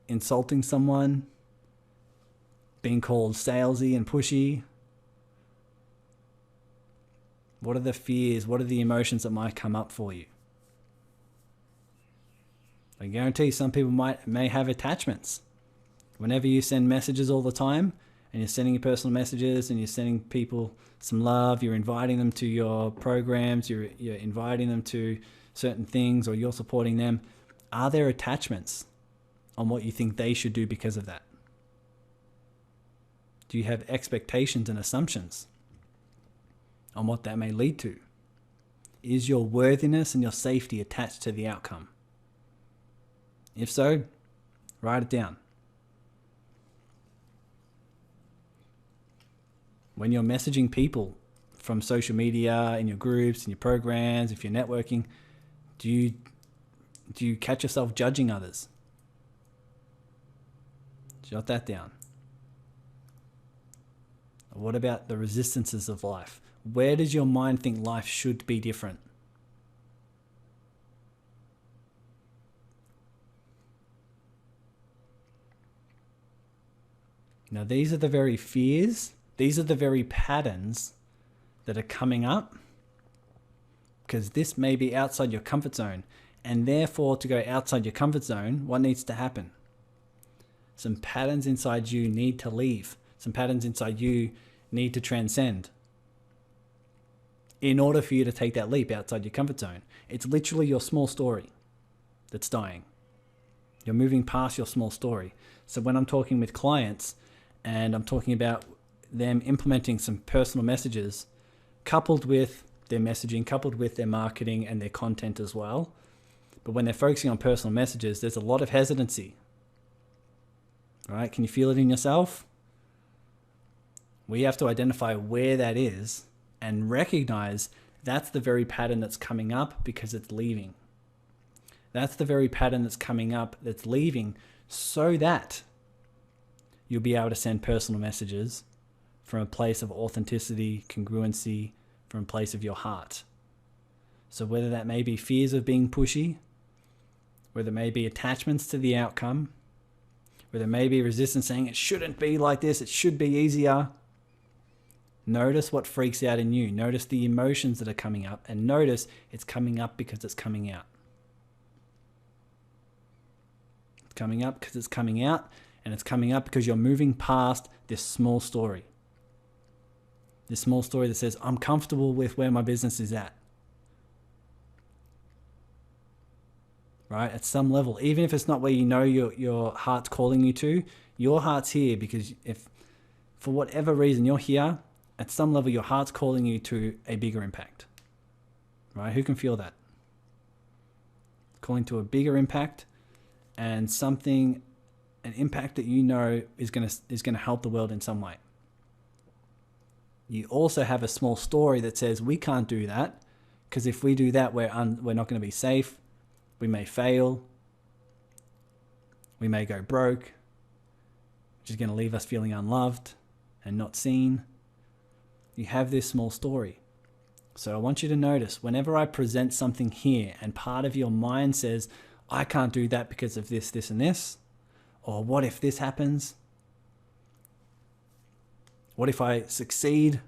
insulting someone, being called salesy and pushy, what are the fears? What are the emotions that might come up for you? I guarantee some people may have attachments. Whenever you send messages all the time, and you're sending your personal messages and you're sending people some love, you're inviting them to your programs, you're inviting them to certain things, or you're supporting them, are there attachments on what you think they should do because of that? Do you have expectations and assumptions on what that may lead to? Is your worthiness and your safety attached to the outcome? If so, write it down. When you're messaging people from social media, in your groups, in your programs, if you're networking, do you catch yourself judging others? Jot that down. What about the resistances of life? Where does your mind think life should be different? Now, these are the very fears, these are the very patterns that are coming up, because this may be outside your comfort zone. And therefore, to go outside your comfort zone, what needs to happen? Some patterns inside you need to leave. Some patterns inside you need to transcend in order for you to take that leap outside your comfort zone. It's literally your small story that's dying. You're moving past your small story. So when I'm talking with clients and I'm talking about them implementing some personal messages coupled with their messaging, coupled with their marketing and their content as well, but when they're focusing on personal messages, there's a lot of hesitancy. All right, can you feel it in yourself? We have to identify where that is and recognize that's the very pattern that's coming up because it's leaving. That's the very pattern that's coming up that's leaving, so that you'll be able to send personal messages from a place of authenticity, congruency, from a place of your heart. So whether that may be fears of being pushy, whether it may be attachments to the outcome, whether it may be resistance saying it shouldn't be like this, it should be easier. Notice what freaks out in you. Notice the emotions that are coming up, and notice it's coming up because it's coming out. It's coming up because it's coming out, and it's coming up because you're moving past this small story. This small story that says, I'm comfortable with where my business is at. Right? At some level, even if it's not where you know your heart's calling you to, your heart's here because if for whatever reason you're here, at some level your heart's calling you to a bigger impact. Right? Who can feel that? Calling to a bigger impact, and something, an impact that you know is gonna help the world in some way. You also have a small story that says we can't do that Because if we do that, we're not going to be safe. We may fail. We may go broke, which is going to leave us feeling unloved and not seen. You have this small story. So I want you to notice whenever I present something here and part of your mind says, I can't do that because of this, this, and this, or what if this happens? What if I succeed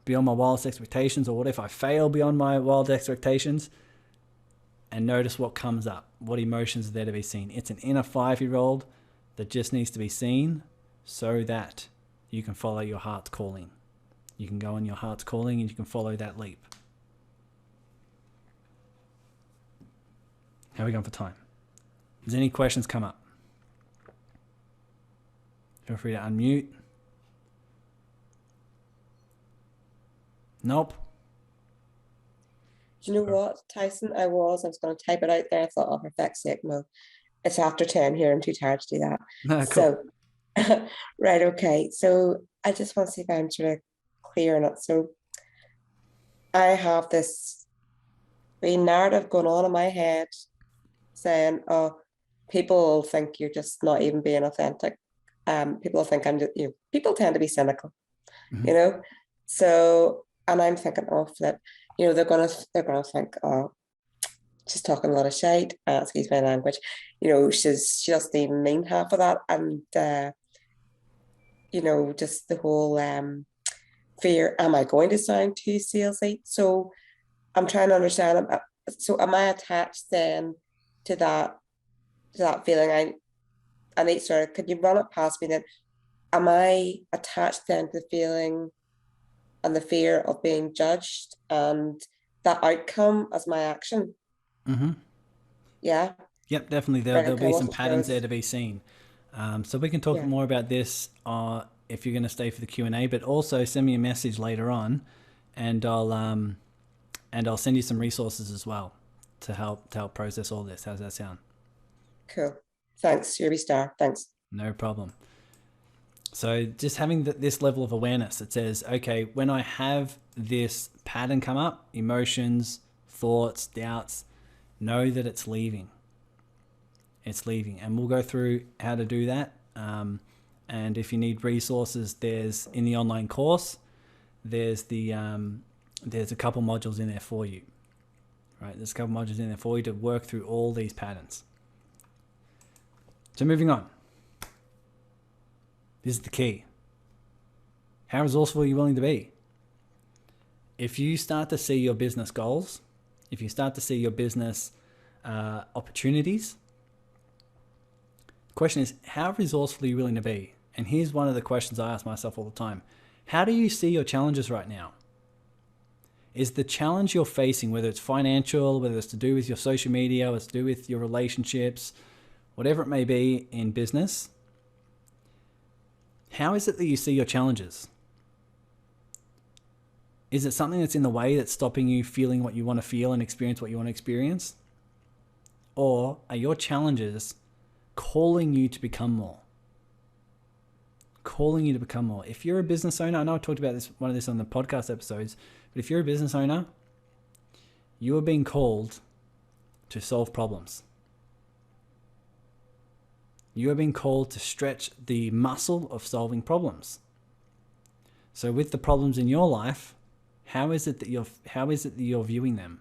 beyond my wildest expectations, or what if I fail beyond my wild expectations? And notice what comes up, what emotions are there to be seen. It's an inner 5-year-old that just needs to be seen so that you can follow your heart's calling. You can go on your heart's calling and you can follow that leap. How are we going for time? Does any questions come up? Feel free to unmute. Nope. Do you know what, Tyson? I was going to type it out there. I thought, oh, for feck's sake, no. It's after 10 here. I'm too tired to do that. No, cool. So, right, okay. So I just want to see if I'm sort of clear on it. So I have this narrative going on in my head saying, oh, people will think you're just not even being authentic. People think I'm just, people tend to be cynical, So, and I'm thinking, oh, flip, they're gonna think, oh, she's talking a lot of shite. Excuse my language. She doesn't even mean half of that, and just the whole fear. Am I going to sound too salesy? So I'm trying to understand. So am I attached then to that feeling? I need, sorry, could you run it past me then? Am I attached then to the feeling and the fear of being judged and that outcome as my action? Mm-hmm. Yeah. Yep, definitely. There'll be some patterns there to be seen. So we can talk more about this if you're going to stay for the Q&A, but also send me a message later on, and I'll send you some resources as well to help process all this. How's that sound? Cool. Thanks. You're a star. Thanks. No problem. So just having this level of awareness that says, okay, when I have this pattern come up, emotions, thoughts, doubts, know that it's leaving. It's leaving. And we'll go through how to do that. And if you need resources, there's in the online course, there's a couple modules in there for you. Right? There's a couple modules in there for you to work through all these patterns. So moving on. This is the key. How resourceful are you willing to be? If you start to see your business goals, if you start to see your business opportunities, the question is, how resourceful are you willing to be? And here's one of the questions I ask myself all the time. How do you see your challenges right now? Is the challenge you're facing, whether it's financial, whether it's to do with your social media, or it's to do with your relationships, whatever it may be in business, how is it that you see your challenges? Is it something that's in the way that's stopping you feeling what you want to feel and experience what you want to experience? Or are your challenges calling you to become more? Calling you to become more. If you're a business owner, I know I talked about one of this on the podcast episodes, but if you're a business owner, you are being called to solve problems. You are being called to stretch the muscle of solving problems. So with the problems in your life, how is it that you're viewing them?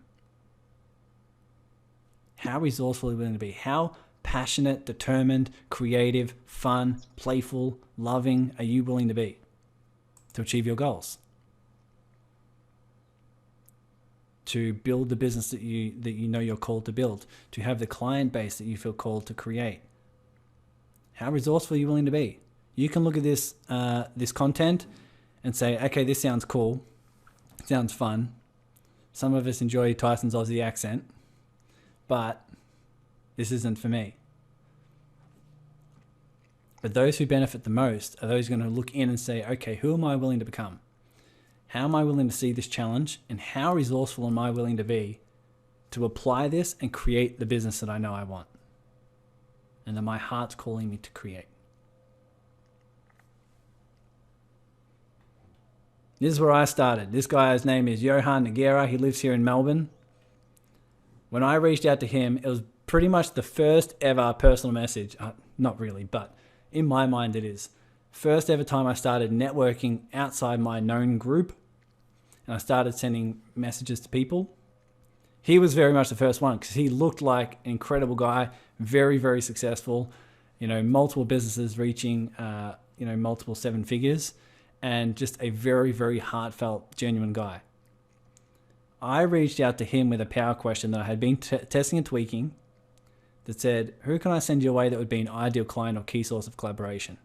How resourceful are you willing to be? How passionate, determined, creative, fun, playful, loving are you willing to be to achieve your goals? To build the business that you know you're called to build, to have the client base that you feel called to create. How resourceful are you willing to be? You can look at this content and say, okay, this sounds cool. It sounds fun. Some of us enjoy Tyson's Aussie accent, but this isn't for me. But those who benefit the most are those going to look in and say, okay, who am I willing to become? How am I willing to see this challenge? And how resourceful am I willing to be to apply this and create the business that I know I want and that my heart's calling me to create? This is where I started. This guy's name is Johan Noguera. He lives here in Melbourne. When I reached out to him, it was pretty much the first ever personal message. Not really, but in my mind it is. First ever time I started networking outside my known group, and I started sending messages to people. He was very much the first one because he looked like an incredible guy, very, very successful, multiple businesses reaching, multiple seven figures, and just a very, very heartfelt, genuine guy. I reached out to him with a power question that I had been testing and tweaking that said, who can I send you away that would be an ideal client or key source of collaboration?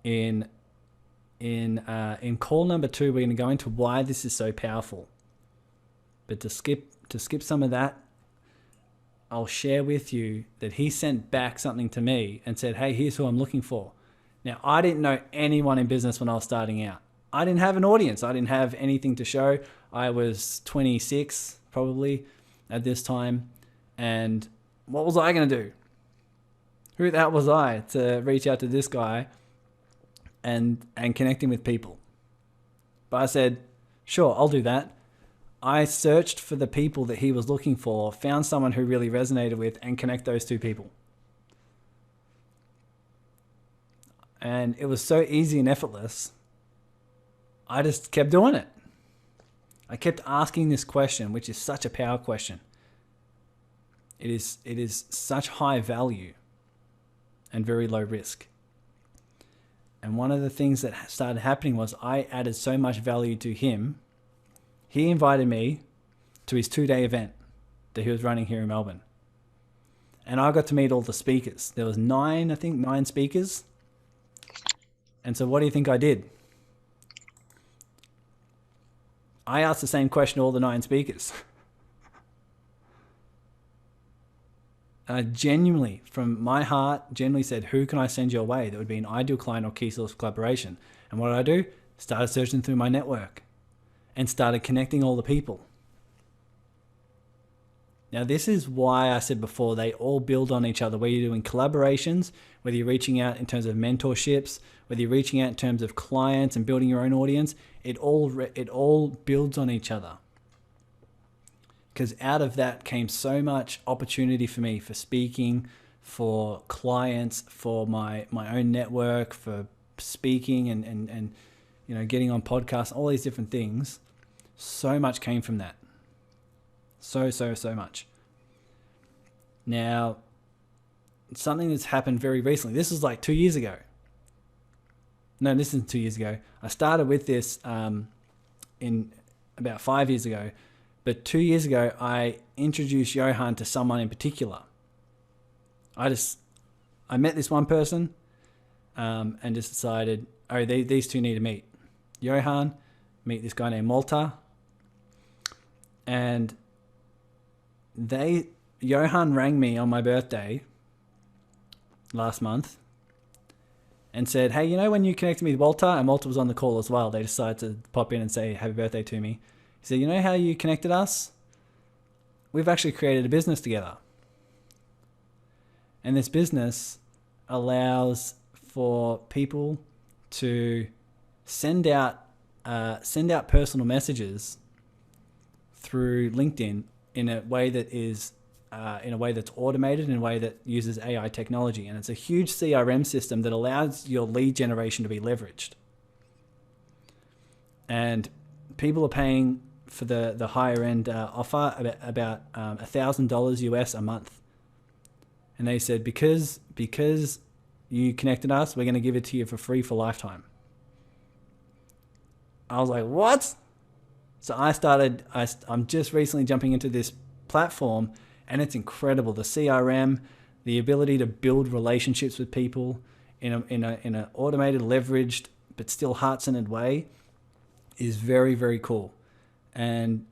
In call number 2, we're going to go into why this is so powerful. But to skip some of that, I'll share with you that he sent back something to me and said, hey, here's who I'm looking for. Now, I didn't know anyone in business when I was starting out. I didn't have an audience. I didn't have anything to show. I was 26 probably at this time. And what was I going to do? Who the hell was I to reach out to this guy and connecting with people? But I said, sure, I'll do that. I searched for the people that he was looking for, found someone who really resonated with, and connect those two people. And it was so easy and effortless. I just kept doing it. I kept asking this question, which is such a power question. It is such high value and very low risk. And one of the things that started happening was I added so much value to him. He invited me to his 2-day event that he was running here in Melbourne. And I got to meet all the speakers. There was 9 speakers. And so what do you think I did? I asked the same question to all the 9 speakers. And I genuinely, from my heart, genuinely said, who can I send your way that would be an ideal client or key source of collaboration? And what did I do? Started searching through my network and started connecting all the people. Now, this is why I said before, they all build on each other. Whether you're doing collaborations, whether you're reaching out in terms of mentorships, whether you're reaching out in terms of clients and building your own audience, it all builds on each other. Because out of that came so much opportunity for me for speaking, for clients, for my own network, for speaking and getting on podcasts, all these different things. So much came from that. So much. Now, something that's happened very recently. This was like 2 years ago. No, this isn't 2 years ago. I started with this in about 5 years ago. But 2 years ago, I introduced Johan to someone in particular. I met this one person and just decided, these two need to meet. Johan, meet this guy named Malta. And Johan rang me on my birthday last month and said, hey, when you connected me with Walter, and Walter was on the call as well, they decided to pop in and say happy birthday to me. He said, you know how you connected us? We've actually created a business together. And this business allows for people to send out personal messages through LinkedIn in a way that is that's automated, in a way that uses AI technology. And it's a huge CRM system that allows your lead generation to be leveraged. And people are paying for the higher end offer about $1,000 US a month. And they said, because you connected us, we're going to give it to you for free for lifetime. I was like, what? So I'm just recently jumping into this platform, and it's incredible. The CRM, the ability to build relationships with people in an automated, leveraged, but still heart-centered way is very, very cool. And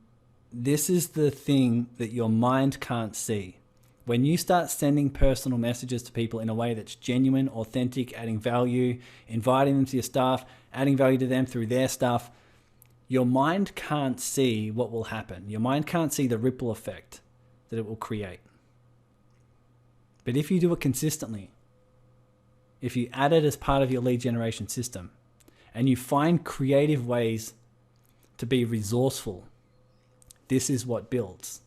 this is the thing that your mind can't see. When you start sending personal messages to people in a way that's genuine, authentic, adding value, inviting them to your stuff, adding value to them through their stuff, your mind can't see what will happen. Your mind can't see the ripple effect that it will create. But if you do it consistently, if you add it as part of your lead generation system, and you find creative ways to be resourceful, this is what builds.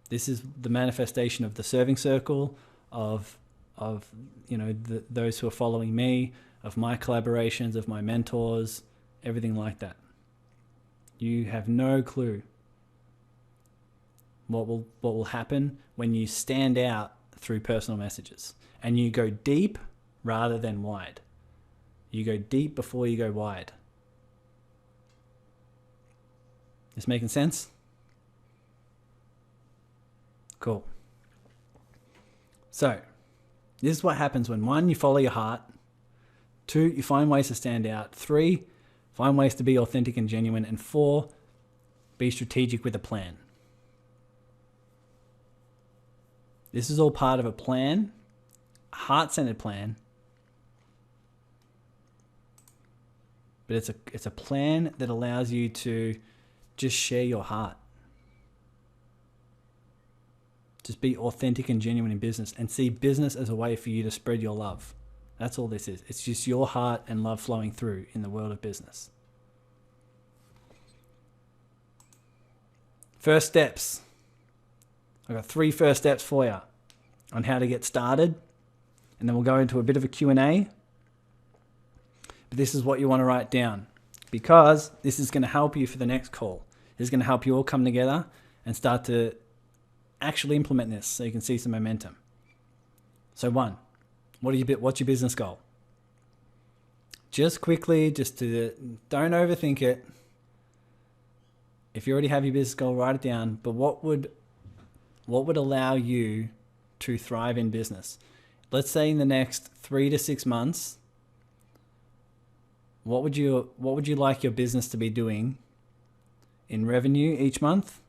This is the manifestation of the serving circle, of those who are following me, of my collaborations, of my mentors, everything like that. You have no clue what will happen when you stand out through personal messages and you go deep rather than wide. You go deep before you go wide. This making sense? Cool. So, this is what happens when 1, you follow your heart. 2, you find ways to stand out. 3, find ways to be authentic and genuine. And 4, be strategic with a plan. This is all part of a plan, a heart-centered plan. But it's a plan that allows you to just share your heart. Just be authentic and genuine in business and see business as a way for you to spread your love. That's all this is. It's just your heart and love flowing through in the world of business. First steps. I've got 3 first steps for you on how to get started. And then we'll go into a bit of a Q&A. But this is what you want to write down, because this is going to help you for the next call. This is going to help you all come together and start to actually implement this so you can see some momentum. So 1, what's your business goal? Just quickly, don't overthink it. If you already have your business goal, write it down. But what would allow you to thrive in business? Let's say in the next 3 to 6 months, what would you like your business to be doing in revenue each month,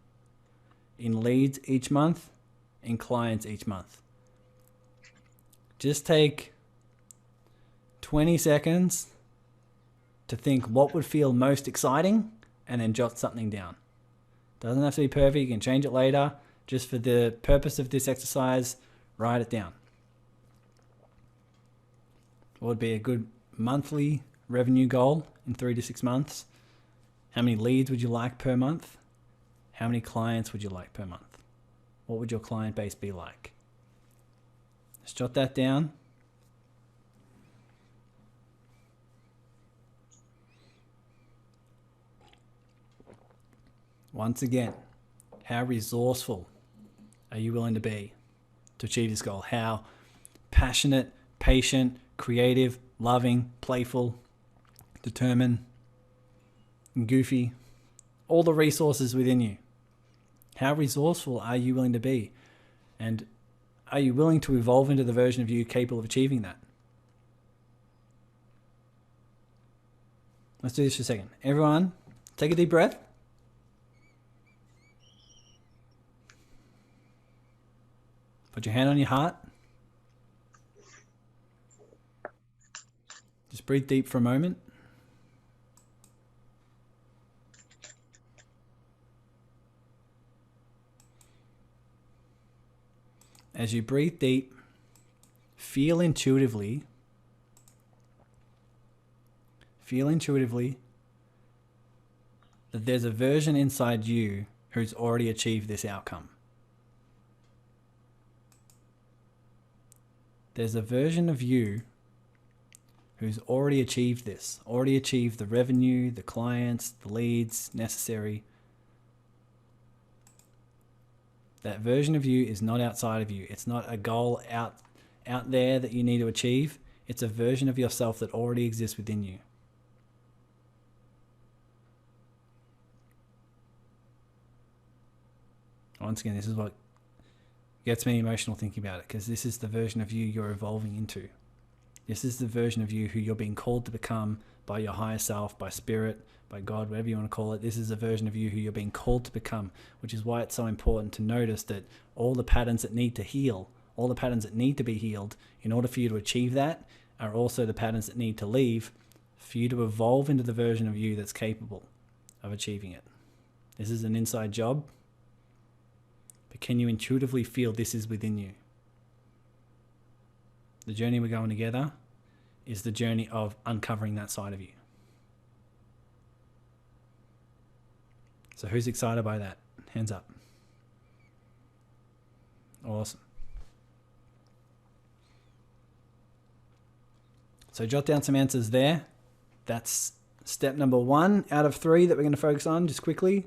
in leads each month, in clients each month? Just take 20 seconds to think what would feel most exciting and then jot something down. Doesn't have to be perfect. You can change it later. Just for the purpose of this exercise, write it down. What would be a good monthly revenue goal in 3 to 6 months? How many leads would you like per month? How many clients would you like per month? What would your client base be like? Just jot that down. Once again, how resourceful are you willing to be to achieve this goal? How passionate, patient, creative, loving, playful, determined, and goofy, all the resources within you. How resourceful are you willing to be? And are you willing to evolve into the version of you capable of achieving that? Let's do this for a second. Everyone, take a deep breath. Put your hand on your heart. Just breathe deep for a moment. As you breathe deep, feel intuitively that there's a version inside you who's already achieved this outcome. There's a version of you who's already achieved this, already achieved the revenue, the clients, the leads necessary. That version of you is not outside of you. It's not a goal out there that you need to achieve. It's a version of yourself that already exists within you. Once again, this is what gets me emotional thinking about it, because this is the version of you you're evolving into. This is the version of you who you're being called to become by your higher self, by spirit, by God, whatever you want to call it. This is a version of you who you're being called to become, which is why it's so important to notice that all the patterns that need to heal, all the patterns that need to be healed in order for you to achieve that are also the patterns that need to leave for you to evolve into the version of you that's capable of achieving it. This is an inside job, but can you intuitively feel this is within you? The journey we're going together is the journey of uncovering that side of you. So who's excited by that? Hands up. Awesome. So jot down some answers there. That's step number 1 out of 3 that we're going to focus on just quickly.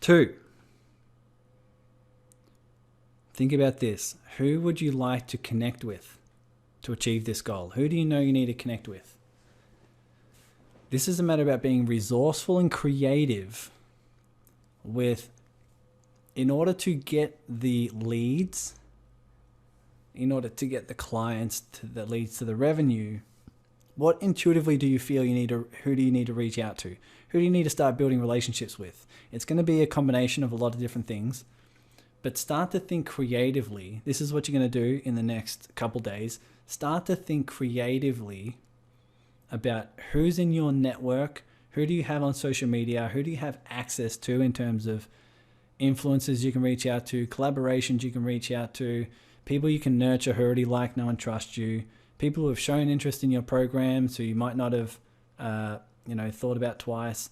2. Think about this. Who would you like to connect with to achieve this goal? Who do you know you need to connect with? This is a matter about being resourceful and creative in order to get the leads, in order to get the clients that leads to the revenue. What intuitively do you feel who do you need to reach out to? Who do you need to start building relationships with? It's going to be a combination of a lot of different things, but start to think creatively. This is what you're going to do in the next couple days. Start to think creatively about who's in your network, who do you have on social media, who do you have access to in terms of influencers you can reach out to, collaborations you can reach out to, people you can nurture who already like, know, and trust you, people who have shown interest in your programs who you might not have thought about twice.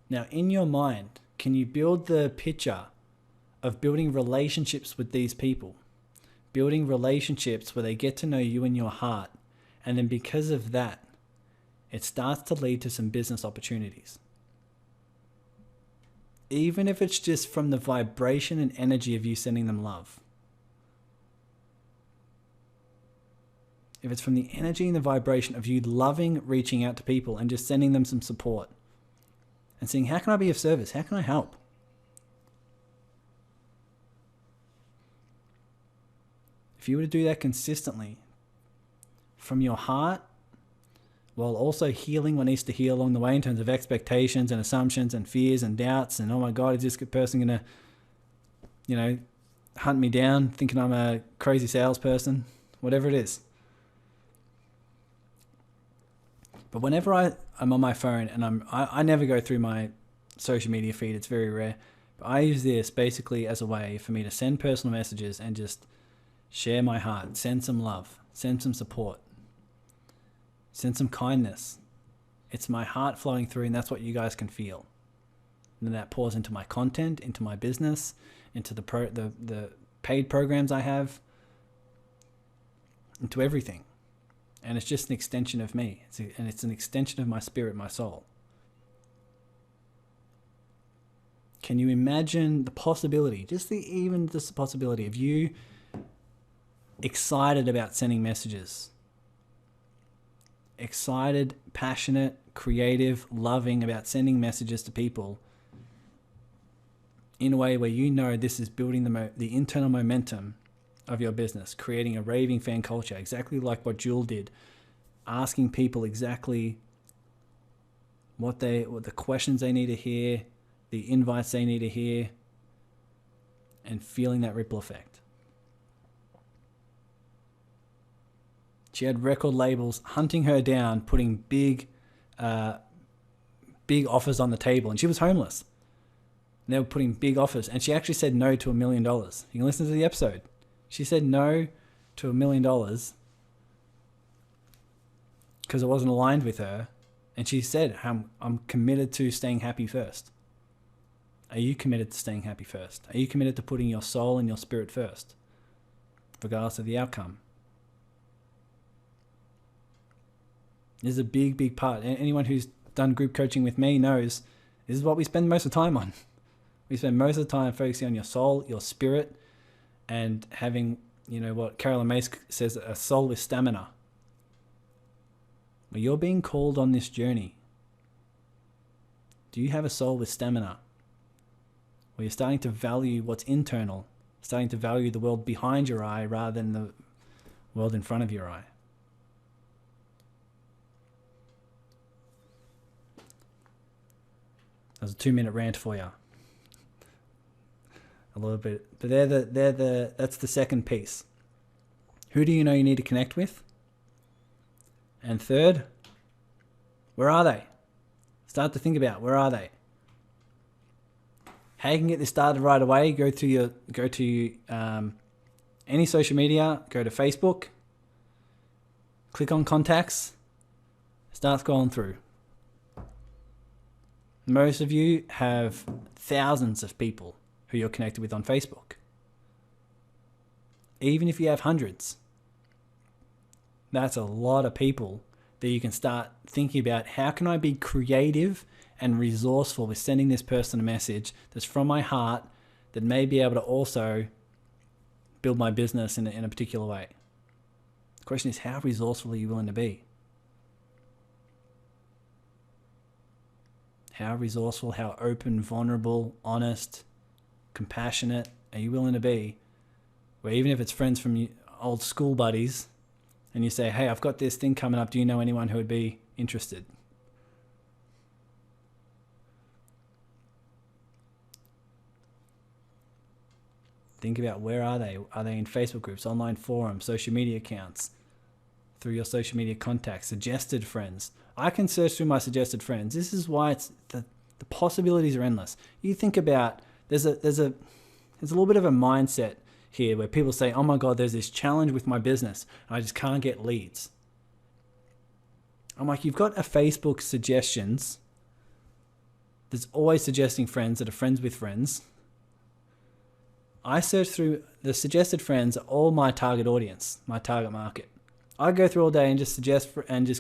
Now, in your mind, can you build the picture of building relationships with these people? Building relationships where they get to know you and your heart. And then because of that, it starts to lead to some business opportunities. Even if it's just from the vibration and energy of you sending them love. If it's from the energy and the vibration of you loving reaching out to people and just sending them some support. And saying, how can I be of service? How can I help? If you were to do that consistently from your heart, while also healing what needs to heal along the way in terms of expectations and assumptions and fears and doubts and, oh my God, is this person going to, hunt me down thinking I'm a crazy salesperson? Whatever it is. But whenever I'm on my phone and I never go through my social media feed, it's very rare. But I use this basically as a way for me to send personal messages and just share my heart, send some love, send some support, send some kindness. It's my heart flowing through, and that's what you guys can feel. And then that pours into my content, into my business, into the paid programs I have, into everything. And it's just an extension of me. It's an extension of my spirit, my soul. Can you imagine the possibility, just the possibility of you excited about sending messages? Excited, passionate, creative, loving about sending messages to people in a way where you know this is building the internal momentum of your business, creating a raving fan culture, exactly like what Jewel did, asking people exactly what the questions they need to hear, the invites they need to hear, and feeling that ripple effect. She had record labels hunting her down, putting big offers on the table, and she was homeless. And they were putting big offers, and she actually said no to $1 million. You can listen to the episode. She said no to $1 million because it wasn't aligned with her. And she said, I'm committed to staying happy first. Are you committed to staying happy first? Are you committed to putting your soul and your spirit first, regardless of the outcome? This is a big, big part. Anyone who's done group coaching with me knows this is what we spend most of the time on. We spend most of the time focusing on your soul, your spirit, and having, what Carolyn Mace says, a soul with stamina. When you're being called on this journey, do you have a soul with stamina? Where you're starting to value what's internal, starting to value the world behind your eye rather than the world in front of your eye. That was a 2-minute rant for you. A little bit, but that's the second piece. Who do you know you need to connect with? And third, where are they? Start to think about, where are they? How you can get this started right away? Go to Any social media, go to Facebook, click on contacts, start scrolling through. Most of you have thousands of people who you're connected with on Facebook. Even if you have hundreds, that's a lot of people that you can start thinking about, how can I be creative and resourceful with sending this person a message that's from my heart that may be able to also build my business in a particular way. The question is, how resourceful are you willing to be? How resourceful, how open, vulnerable, honest, compassionate are you willing to be? Where even if it's friends from old school buddies, and you say, hey, I've got this thing coming up, do you know anyone who would be interested? Think about, where are they? Are they in Facebook groups, online forums, social media accounts, through your social media contacts, suggested friends? I can search through my suggested friends. This is why it's the possibilities are endless. You think about, there's a little bit of a mindset here where people say, oh my God, there's this challenge with my business and I just can't get leads. I'm like, you've got a Facebook suggestions. There's always suggesting friends that are friends with friends. I search through the suggested friends, are all my target audience, my target market. I go through all day and just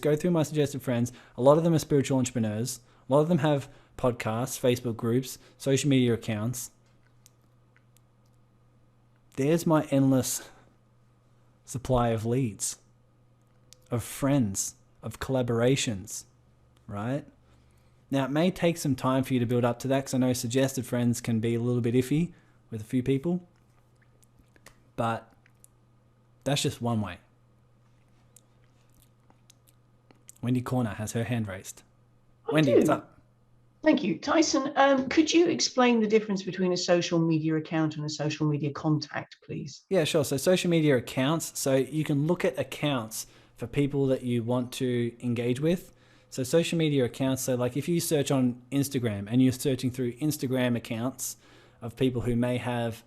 go through my suggested friends. A lot of them are spiritual entrepreneurs. A lot of them have podcasts, Facebook groups, social media accounts. There's my endless supply of leads, of friends, of collaborations, right? Now, it may take some time for you to build up to that, because I know suggested friends can be a little bit iffy with a few people, but that's just one way. Wendy Corner has her hand raised. Wendy, what's up? Thank you. Tyson, could you explain the difference between a social media account and a social media contact, please? Yeah, sure. So social media accounts, so you can look at accounts for people that you want to engage with. So social media accounts, so like if you search on Instagram and you're searching through Instagram accounts of people who may have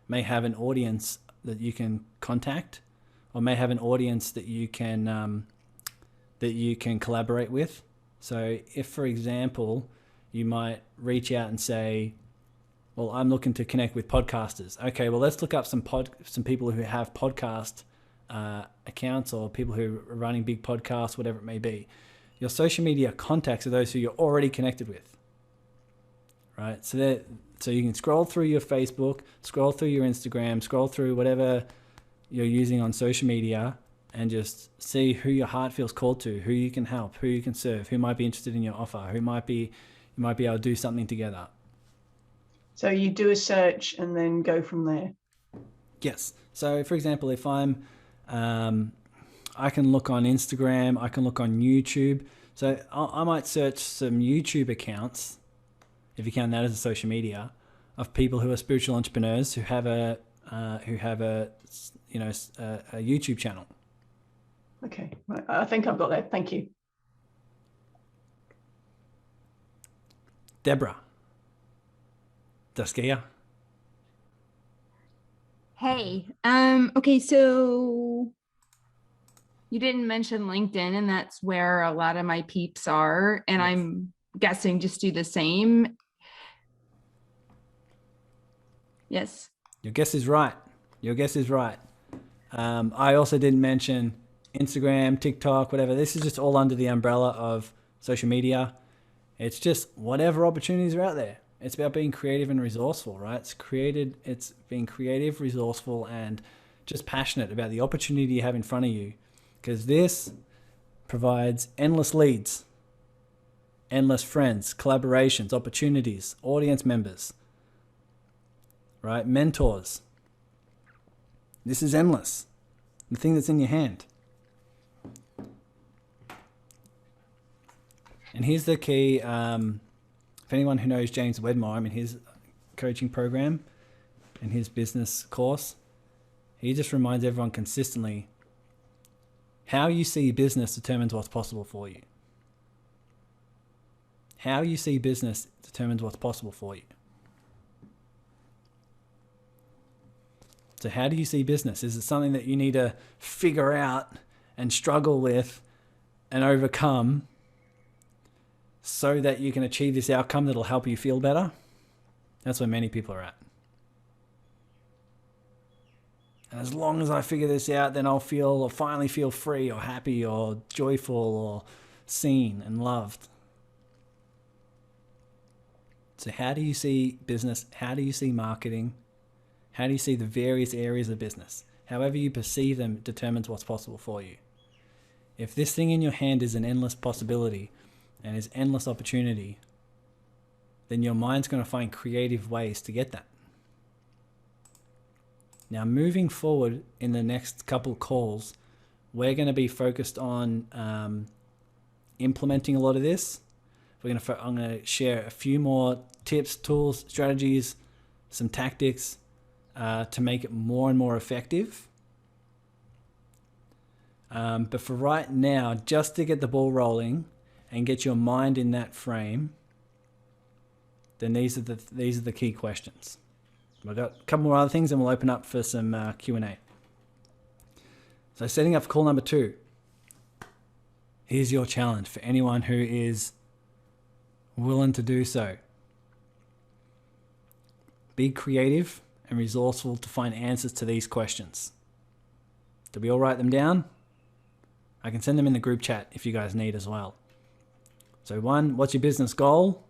an audience that you can contact, or may have an audience that you can collaborate with. So if, for example, you might reach out and say, well, I'm looking to connect with podcasters. Okay, well, let's look up some people who have podcast accounts, or people who are running big podcasts, whatever it may be. Your social media contacts are those who you're already connected with, right? So you can scroll through your Facebook, scroll through your Instagram, scroll through whatever you're using on social media, and just see who your heart feels called to, who you can help, who you can serve, who might be interested in your offer, you might be able to do something together. So you do a search and then go from there? Yes. So for example, if I can look on Instagram, I can look on YouTube. So I might search some YouTube accounts, if you count that as a social media, of people who are spiritual entrepreneurs who have a YouTube channel. Okay, right. I think I've got that. Thank you. Deborah. Daskia. Hey, okay, so you didn't mention LinkedIn, and that's where a lot of my peeps are, and yes. I'm guessing just do the same. Yes. Your guess is right. I also didn't mention Instagram, TikTok, whatever. This is just all under the umbrella of social media. It's just whatever opportunities are out there. It's about being creative and resourceful, right? It's being creative, resourceful, and just passionate about the opportunity you have in front of you, because this provides endless leads, endless friends, collaborations, opportunities, audience members, right? Mentors. This is endless. The thing that's in your hand. And here's the key. For anyone who knows James Wedmore, in his coaching program and his business course, he just reminds everyone consistently, how you see business determines what's possible for you. How you see business determines what's possible for you. So how do you see business? Is it something that you need to figure out and struggle with and overcome so that you can achieve this outcome that'll help you feel better? That's where many people are at. And as long as I figure this out, then I'll finally feel free or happy or joyful or seen and loved. So how do you see business? How do you see marketing? How do you see the various areas of business? However you perceive them determines what's possible for you. If this thing in your hand is an endless possibility and is endless opportunity, then your mind's going to find creative ways to get that. Now, moving forward in the next couple calls, we're going to be focused on implementing a lot of this. I'm going to share a few more tips, tools, strategies, some tactics to make it more and more effective. But for right now, just to get the ball rolling and get your mind in that frame, then these are the key questions. We've got a couple more other things and we'll open up for some Q&A. So setting up for call number 2. Here's your challenge for anyone who is willing to do so. Be creative and resourceful to find answers to these questions. Do we all write them down? I can send them in the group chat if you guys need as well. So 1, what's your business goal?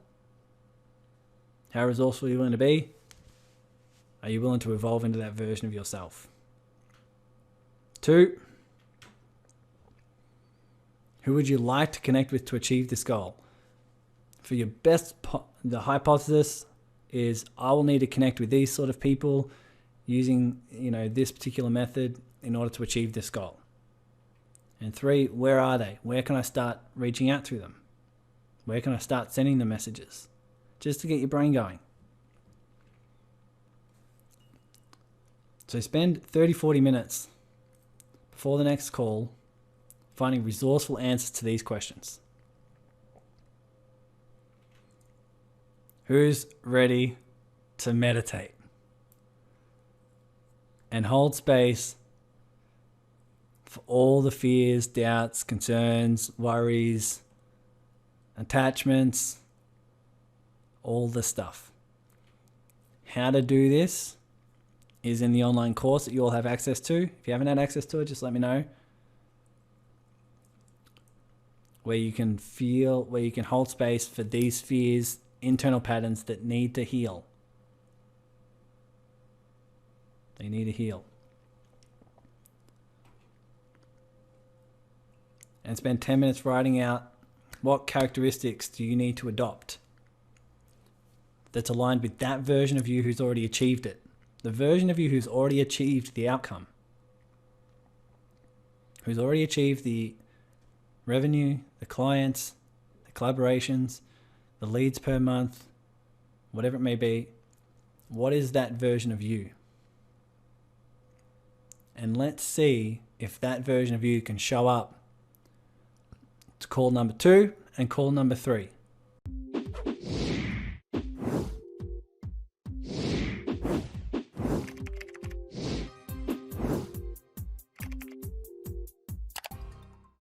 How resourceful are you willing to be? Are you willing to evolve into that version of yourself? 2, who would you like to connect with to achieve this goal? For your the hypothesis is I will need to connect with these sort of people using, this particular method in order to achieve this goal. And 3, where are they? Where can I start reaching out to them? Where can I start sending them messages? Just to get your brain going. So spend 30-40 minutes before the next call finding resourceful answers to these questions. Who's ready to meditate and hold space for all the fears, doubts, concerns, worries, attachments, all the stuff? How to do this is in the online course that you all have access to. If you haven't had access to it, just let me know. Where you can hold space for these fears, internal patterns that need to heal. They need to heal. And spend 10 minutes writing out what characteristics do you need to adopt that's aligned with that version of you who's already achieved it. The version of you who's already achieved the outcome. Who's already achieved the revenue, the clients, the collaborations, the leads per month, whatever it may be. What is that version of you? And let's see if that version of you can show up to call number 2 and call number 3.